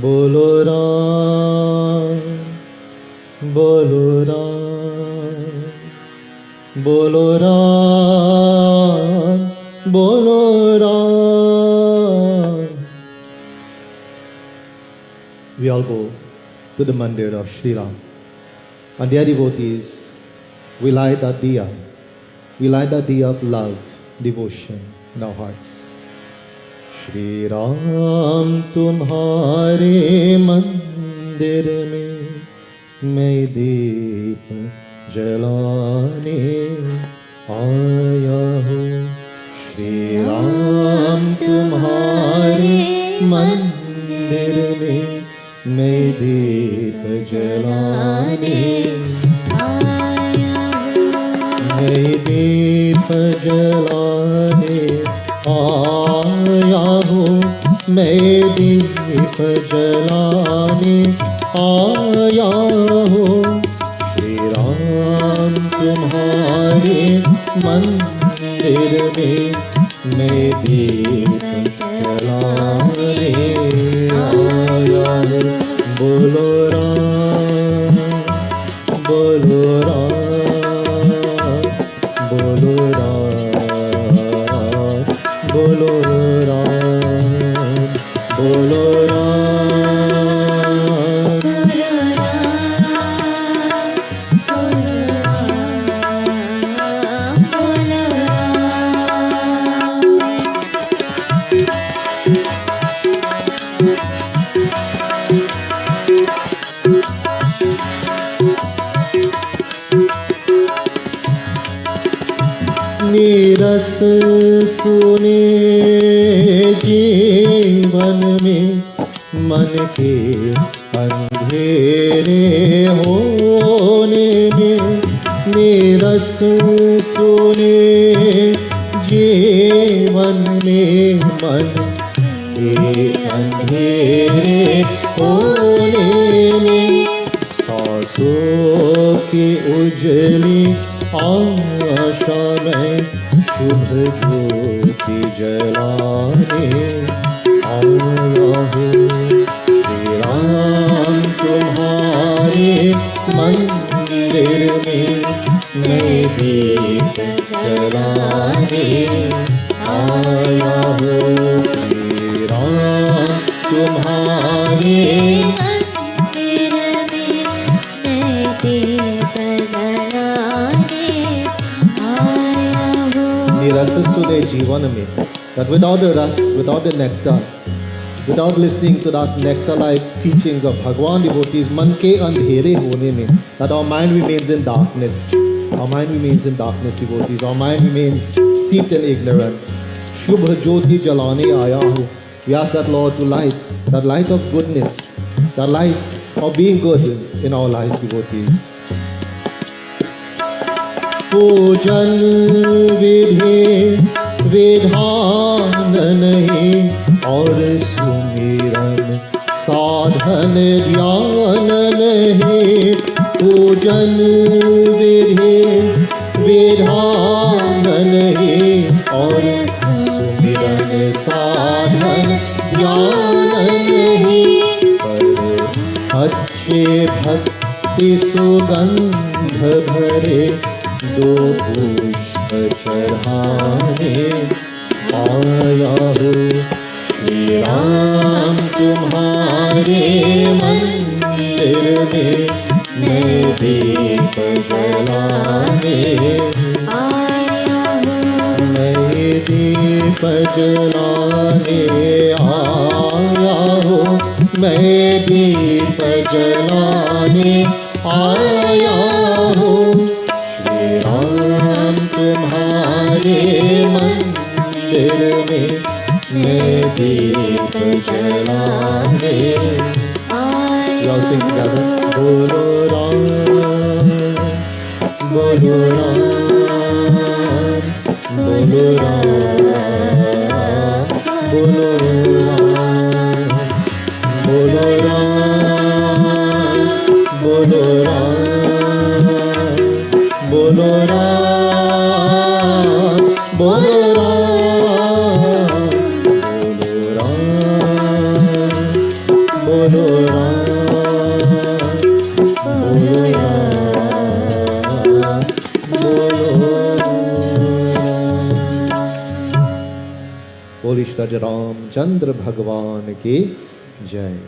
Bolo Ram, Bolo Ram, Bolo Ram, Bolo Ram. We all go to the mandir of Sri Ram. And dear devotees, we light that diya. We light that diya of love, devotion in our hearts. Shri Ram tumhare mandir mein मैं दीप जलाने आया हूँ. श्री राम तुम्हारे मंदिर में मैं दीप जलाने आया हूँ. मैं दीप जलाने आया हूँ. मैं दीप जलाने आया हूँ. श्री राम तुम्हारे मंदिर में मैं दीप जलाने आया हूँ. बोलो राम, बोलो राम, बोलो राम, बोलो राम, बोलो निरस सुने जीवन में मन के अंधेरे होने में. निरस सुने जीवन में मन के अंधेरे होने में. सांसों की उजली आशा में शुभ ज्योति जलाने आया हूँ. श्री राम तुम्हारे मंदिर में मैं दीप जलाने आया हूँ. श्री राम तुम्हारे रस सुने जीवन में, that without the ras, without the nectar, without listening to that nectar-like teachings of Bhagwan devotees, man ke andhere hone mein, that our mind remains in darkness. Our mind remains in darkness, devotees. Our mind remains steeped in ignorance. Shubha Jyoti Jalane Ayahu. We ask that Lord to light, that light of goodness, that light of being good in our lives, devotees. Pujan vidhe vidhan nahi aur sumiran sadhan dhyan nahi. Pujan vidhe vidhan nahi aur sumiran sadhan dhyan nahi. पर अच्छे भक्ति सुगंध भरे दो पुष्प चढ़ाने आया हो श्री राम तुम्हारे मंदिर में मैं दीप जलाने आया हूँ। मैं दीप जलाने आया हूँ। मैं दीप जलाने आया हूँ। राम तुम्हारे मंदिर में मैं दीप जलाने आया। Y'all sing together. बोलो राम, बोलो राम, बोलो राम, बोलो राम, बोलो राम, बोलो राम, बोलो राम, बोलो राम, बोलो राम, बोलो राम, बोलो बोलिए श्री रामचंद्र भगवान की जय.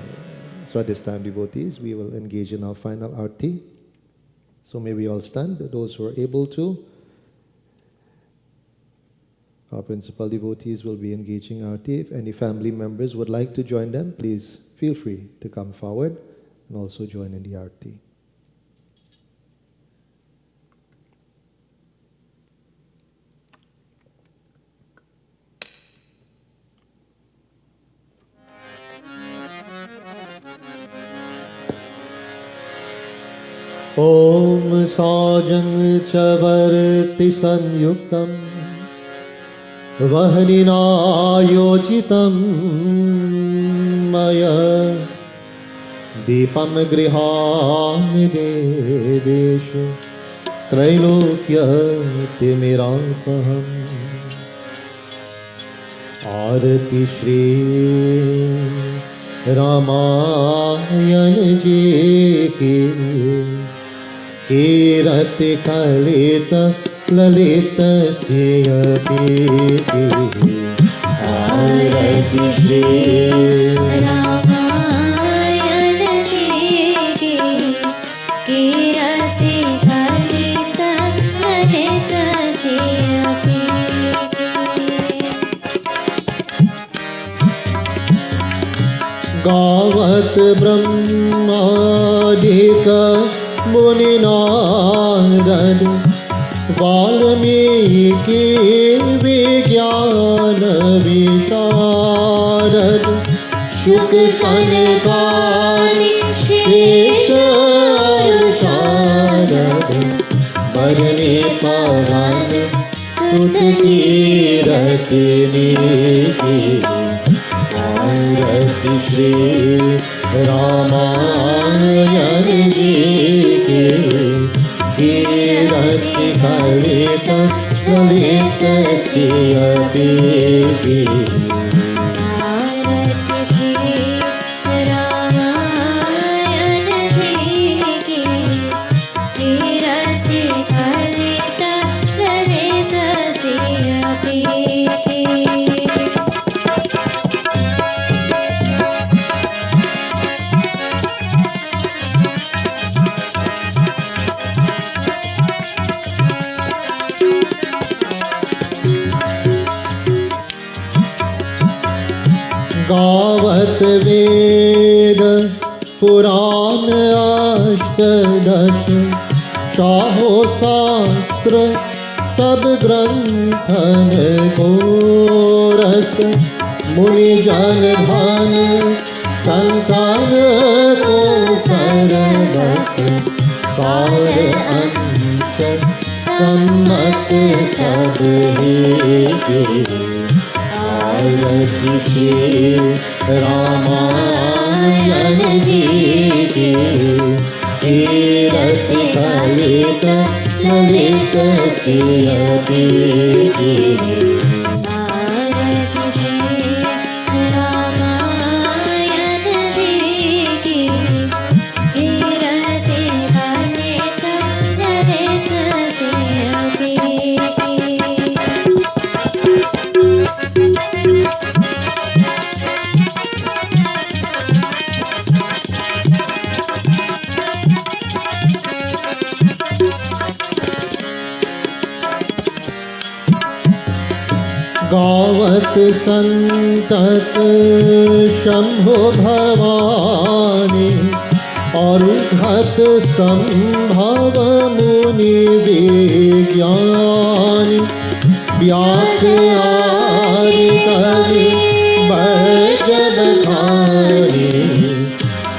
So at this time, devotees, we will engage in our final arti. So may we all stand, those who are able to. Our principal devotees will be engaging arti. If any family members would like to join them, please feel free to come forward and also join in the arti. Om Sajang Chavarti Sanyuktam Vahanina Yojitam Maya Deepam Grihani Deveshu Trailokya Timirapaham Arati Shri Ramayan Ji Ki Kirat कलित Lalit सियति आरति श्री रामायण जी की कीरत कलित ललित सियति गावत ब्रह्मादिक मुनि नारद वाल्मीकि विज्ञान विशारद शुक सनकादि शेष शारद बरने पवन सुत कीरत नीति आरति श्री रामायण जी की कीरत कलित ललित सियति आरति श्री रामायण जी की कीरत कलित ललित सियति गावत वेद पुराण अष्टदश शाहो शास्त्र सब ग्रंथन को रस, मुनि जन धन संतान को सरबस, सार अंश सम्मत सब के, आरती श्री रामायण जी की, कीरति कलित ललित सियति की। आरती श्री रामायण जी की, कीरति कलित ललित सियति की। गावत संतत शंभो भवानी, और घत संभव मुनि विज्ञानी। व्यास आदि कवि बर्ज बखानी,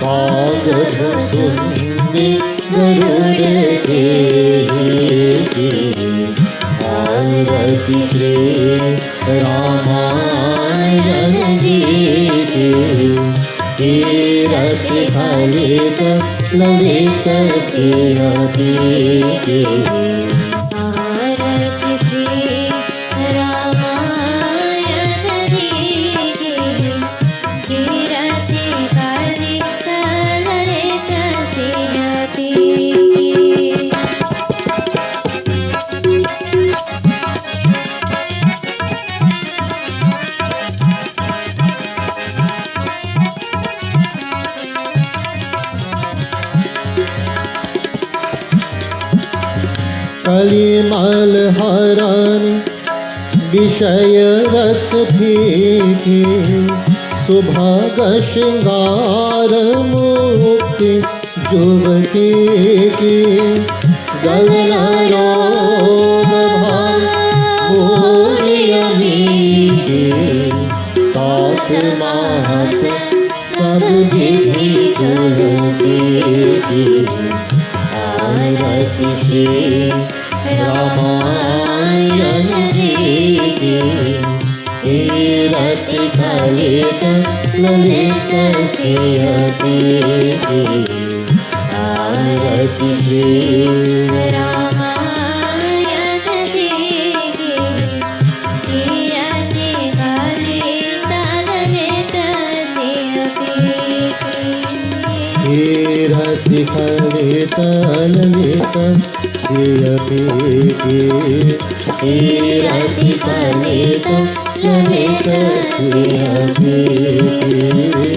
कागज सुंदी गरुड़ के, आरती श्री रामायण जी की, कीरति कलित ललित सियति की। आरती श्री रामायण जी की, कीरति कलित ललित सियति की। कलिमल हरण विषय रस फीकी, सुभग श्रृंगार मुक्ति जुवती की। गगन रोग भव भूरियमी की, तात महत सब विधि तुलसी की। आरती श्री रामायण जी की, कीरति कलित ललित सियति की। आरती श्री रामायण जी की, कीरति कलित ललित सियति की। कीरति कलित ललित सियति की, कीरति कलित ललित सियति की,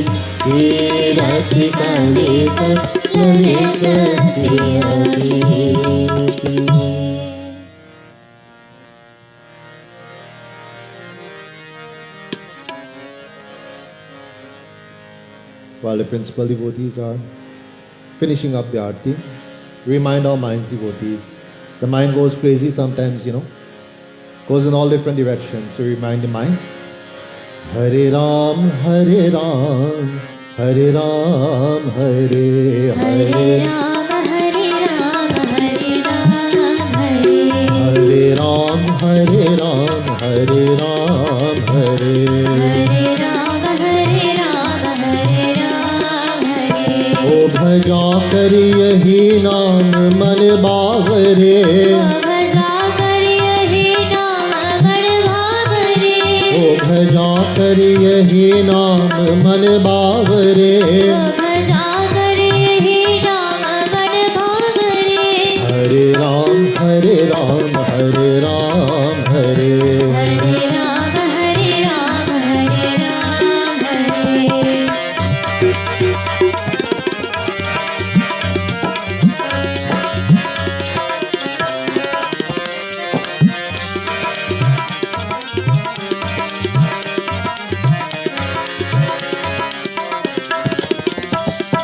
कीरति कलित ललित सियति की। While the principal devotees are finishing up the arti, remind our minds, devotees. The mind goes crazy sometimes, goes in all different directions. So remind the mind. Hare Ram, Hare Ram, Hare Ram, Hare Hare. Hare Ram, Hare Ram, Hare Ram, Hare. Hare Ram, Hare Ram, Hare Ram, Hare. Hare Ram, Hare Ram, Hare Ram, Hare. ओ भजा कर यही नाम मन बावरे, भजा कर यही नाम मन भावरे, ओ भजा कर यही नाम मन बावरे। भजा कर यही नाम मन भावरे। हरे राम हरे राम हरे राम हरे। हरे राम, हरे राम, हरे राम, हरे।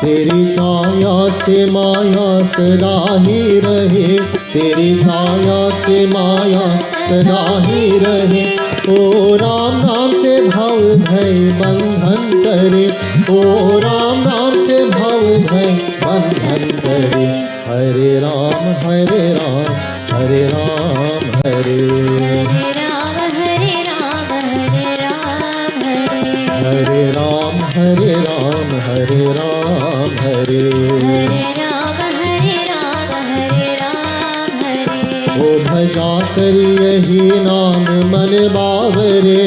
तेरी छाया से माया सदा ही रहे, तेरी छाया से माया सदा ही रहे। ओ राम नाम से भव भय बंधन करे, ओ राम नाम से भव भय बंधन करे। हरे राम हरे राम हरे राम हरे राम हरे राम हरे राम हरे राम हरे राम हरे राम हरे राम हरे राम हरे राम हरे। ओ भजा कर यही नाम मन बावरे,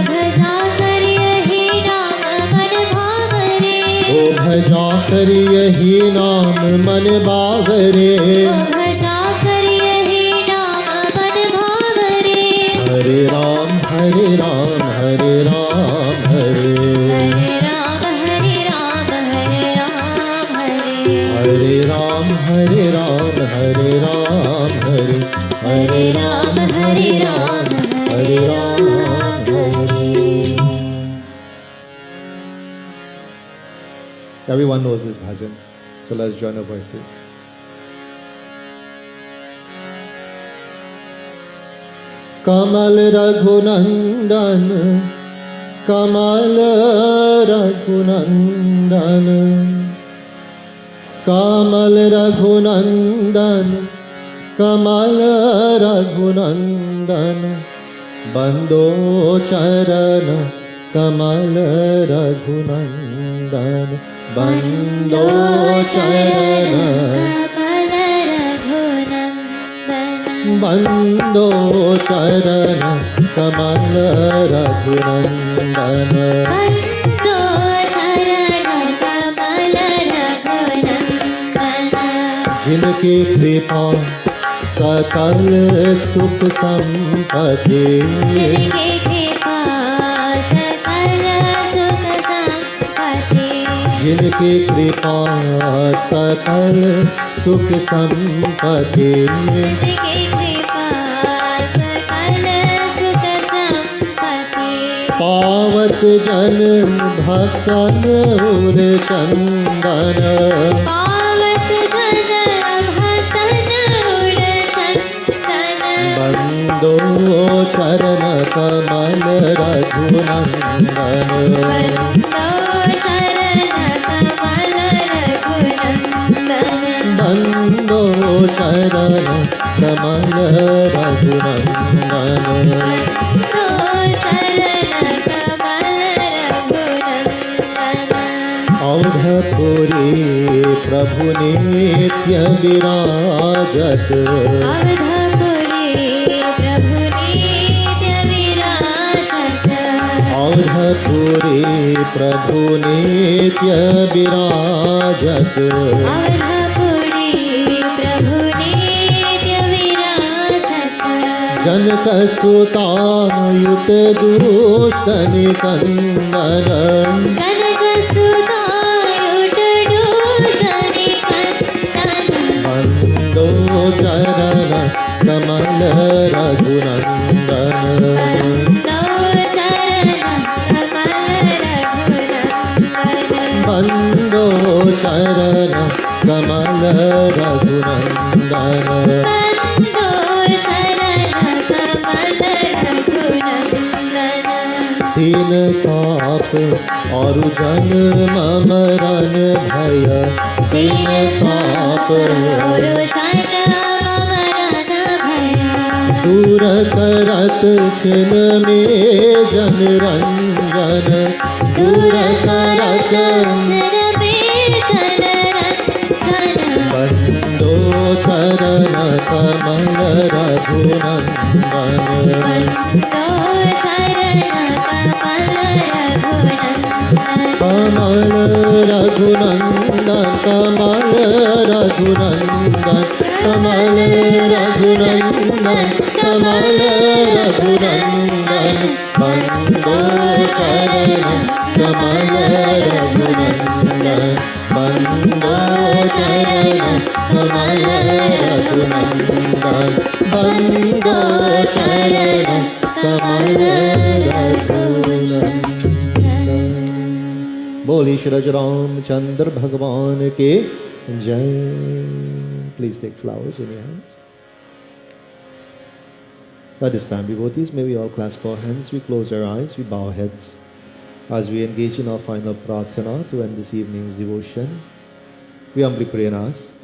भजा कर यही नाम मन भावरे, ओ भजा कर यही नाम मन बावरे। भजा कर यही नाम मन भावरे। हरे राम हरे राम हरे राम हरे राम हरे राम हरे राम हरे। हरे राम हरे राम हरे राम हरे हरे राम हरे राम हरे राम हरे। Everyone knows this bhajan, so let's join our voices. कमल रघुनंदन कमल रघुनंदन कमल रघुनंदन कमल रघुनंदन बंदो चरण कमल रघुनंदन बंदो चरण कमल रघुनंदन बंदो चरण कमल रघुनंदन बंदो चरण कमल रघुनंदन। जिनकी कृपा सकल सुख संपत्ति, जिनकी कृपा सकल सुख संपत्ति, जिनकी कृपा सकल सुख संपत्ति। जिनकी कृपा सकल सुख संपत्ति। पावत जन भक्तन उर चंदन पावत जन भक्तन उर चंदन बंदो चरण कमल रघुनंदन बंदो चरण कमल रघुनंदन बंदो चरण कमल रघुनंदन बंदो चरण कमल रघुनंदन। अवधपुरी प्रभु नित्य विराजत अवधपुरी प्रभु नित्य विराजत अवधपुरी प्रभु नित्य विराजत अवधपुरी प्रभु नित्य विराजत जनक सुतायुत दुष्ट निकंदन जनक सुतायुत दुष्ट निकंदन बंदो चरण कमल रघुनंदन बंदो चरण कमल रघुनंदन बंदो चरण कमल रघुनंदन बंदो चरण कमल रघुनंदन। तीन ताप और जन्म मरण भय तीन ताप और जन्म मरण भय दूर करत छिन में जन रंजन दूर करत बंदो चरण कमल रघुनंदन कमल रघुनंदन कमल रघुनंदन कमल रघुनंदन कमल रघुनंदन बंदो चरण कमल रघुनंदन बंदो चरण कमल रघुनंदन बंदो चरण कमल रघुनंदन बोली श्री रामचंद्र भगवान के जय. Please take flowers in your hands. At this time, devotees, may we all clasp our hands, we close our eyes, we bow our heads as we engage in our final pratana to end this evening's devotion. We humbly pray and ask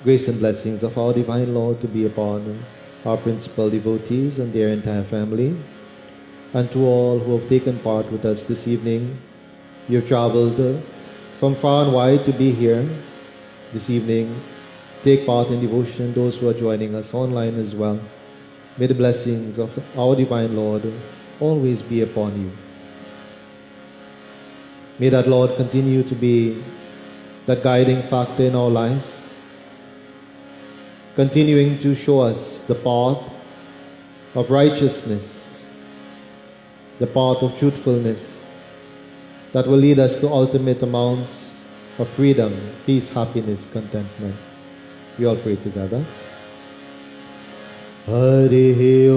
grace and blessings of our Divine Lord to be upon our principal devotees and their entire family, and to all who have taken part with us this evening. You have traveled from far and wide to be here this evening, take part in devotion, those who are joining us online as well. May the blessings of our Divine Lord always be upon you. May that Lord continue to be that guiding factor in our lives, continuing to show us the path of righteousness, the path of truthfulness that will lead us to ultimate amounts of freedom, peace, happiness, contentment. We all pray together. Hari Om.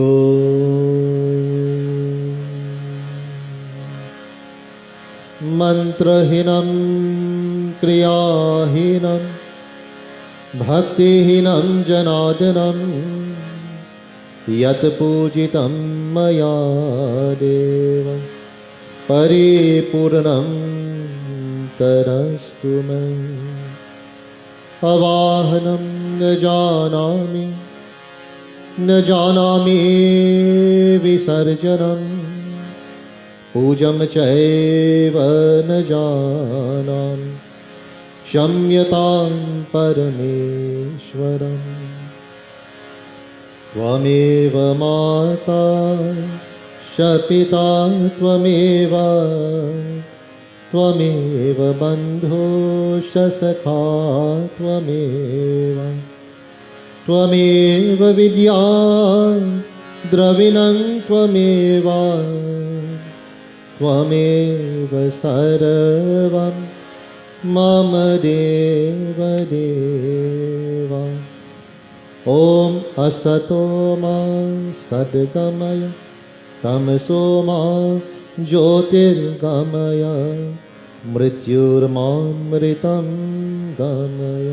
Mantrahinam kriyahinam bhaktihinam janadanam yat pujitam maya deva paripurnam tarastu me. Avahanam न जानामि विसर्जनम् पूजं चैव न जानामि क्षम्यतां परमेश्वरम् त्वमेव माता च पिता त्वमेव बन्धुश्च सखा त्वमेव विद्या द्रविणं त्वमेव सर्वं मम देव देव. ॐ असतो मा सद्गमय तमसो मा ज्योतिर्गमय मृत्युर्मामृतं गमय.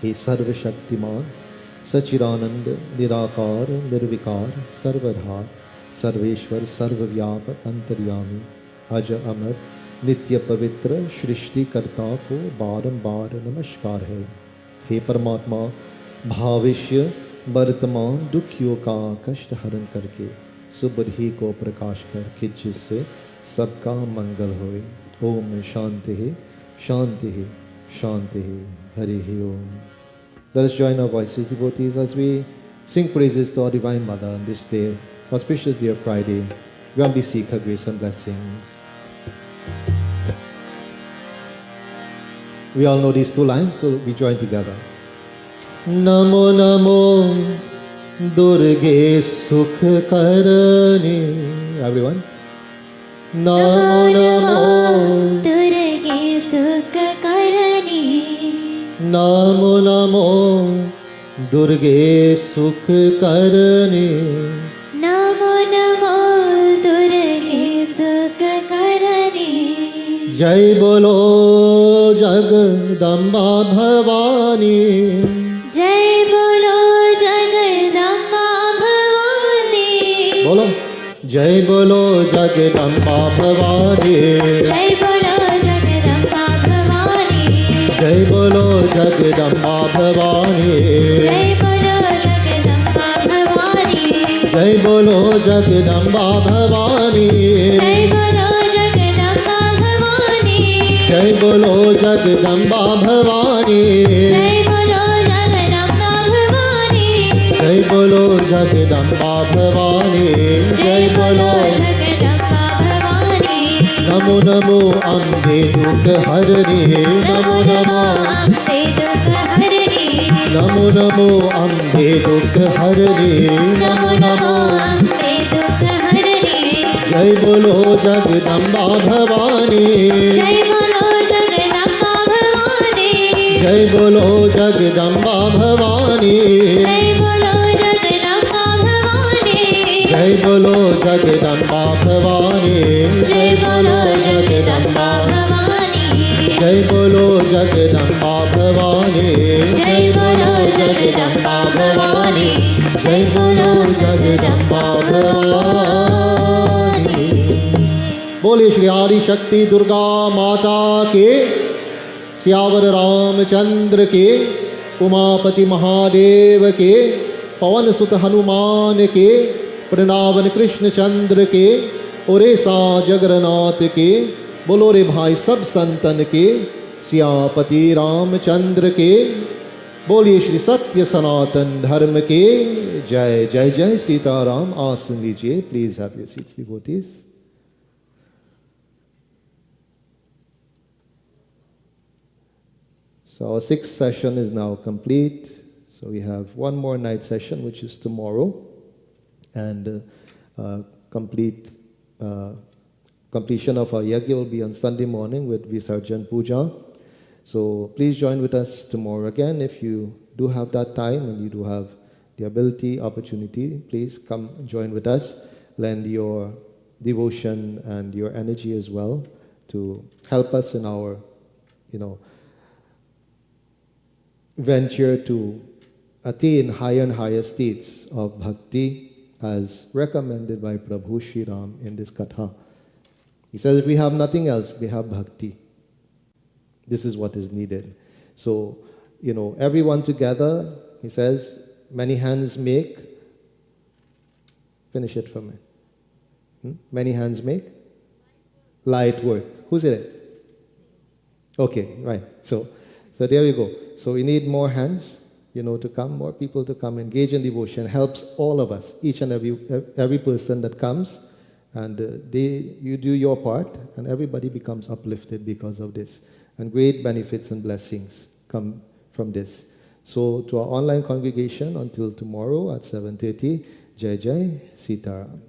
हे सर्वशक्तिमान सच्चिदानंद निराकार निर्विकार सर्वधार सर्वेश्वर सर्वव्यापक अंतर्यामी अजर अमर नित्य पवित्र सृष्टिकर्ता को बारंबार नमस्कार है. हे परमात्मा, भविष्य वर्तमान दुखियों का कष्ट हरण करके सुबुद्धि को प्रकाश कर कि जिससे सबका मंगल होए. ओम शांति शांति शांति. Hari Om. Let us join our voices, devotees, as we sing praises to our Divine Mother on this day, auspicious day of Friday. We humbly seek her grace and blessings. We all know these two lines, so we join together. Namo Namo Durge Sukh Karani. Everyone. Namo Namo Durge Sukh Karani. Namo Namo Durge Sukh Karani. Namo Namo Durge Sukh Karani. Jai Bolo Jagdamba Bhavani. Jai Bolo Jagadamba Bhavani. Bolo Jai Bolo Jagdamba Bhavani. Jai Bolo Jagadamba Bhavani. Jai Bolo Jagdamba Bhavani. Jai Bolo Jagadamba Bhavani. Jai Bolo Jagdamba Bhavani. Jai Bolo Jagadamba Bhavani. Jai Bolo Jagdamba Bhavani. Jai Bolo Jagadamba Bhavani. Jai Bolo Jagdamba Bhavani. Jai Bolo Jagadamba Bhavani. Namo Namo Ambe Dukh Harani. Namo Namo Ambe Dukh Harani. Namo Namo Ambe Dukh Harani. Namo Namo Ambe Dukh Harani. Jai Bolo Jagdamba Bhavani. Jai Bolo Jagadamba Bhavani. Jai Bolo Jagdamba Bhavani. Jai Bolo Jagadamba Bhavani. Jai Bolo Jagdamba Bhavani. Jai Bolo Jagadamba जय बोलो जगदम्बा भवानी, जय बोलो जगदम्बा भवानी, जय बोलो जगदम्बा भवानी। बोले श्री आदि शक्ति दुर्गा माता के, सियावर रामचंद्र के, उमापति महादेव के, पवन सुत हनुमान के, वृंदावन कृष्ण चंद्र के, ओरेसा जगन्नाथ के, बोलो रे भाई सब संतन के, सियापति रामचंद्र के, बोलिए श्री सत्य सनातन धर्म के जय। जय जय सीताराम। आसन लीजिए, please have your seats devotees. So our sixth session is now complete. So we have one more night session, which is tomorrow, and completion of our yagya will be on Sunday morning with Visarjan Puja. So please join with us tomorrow again. If you do have that time and you do have the ability, opportunity, please come join with us. Lend your devotion and your energy as well to help us in our, venture to attain higher and higher states of bhakti as recommended by Prabhu Shri Ram in this katha. He says if we have nothing else, we have bhakti. This is what is needed. So, everyone together, he says, many hands make, finish it for me. Many hands make light work. Who said it? Okay, right. So there you go. So we need more hands, to come, more people to come, engage in devotion. Helps all of us, each and every person that comes, and you do your part, and everybody becomes uplifted because of this. And great benefits and blessings come from this. So to our online congregation, until tomorrow at 7:30, Jai Jai Sitaram.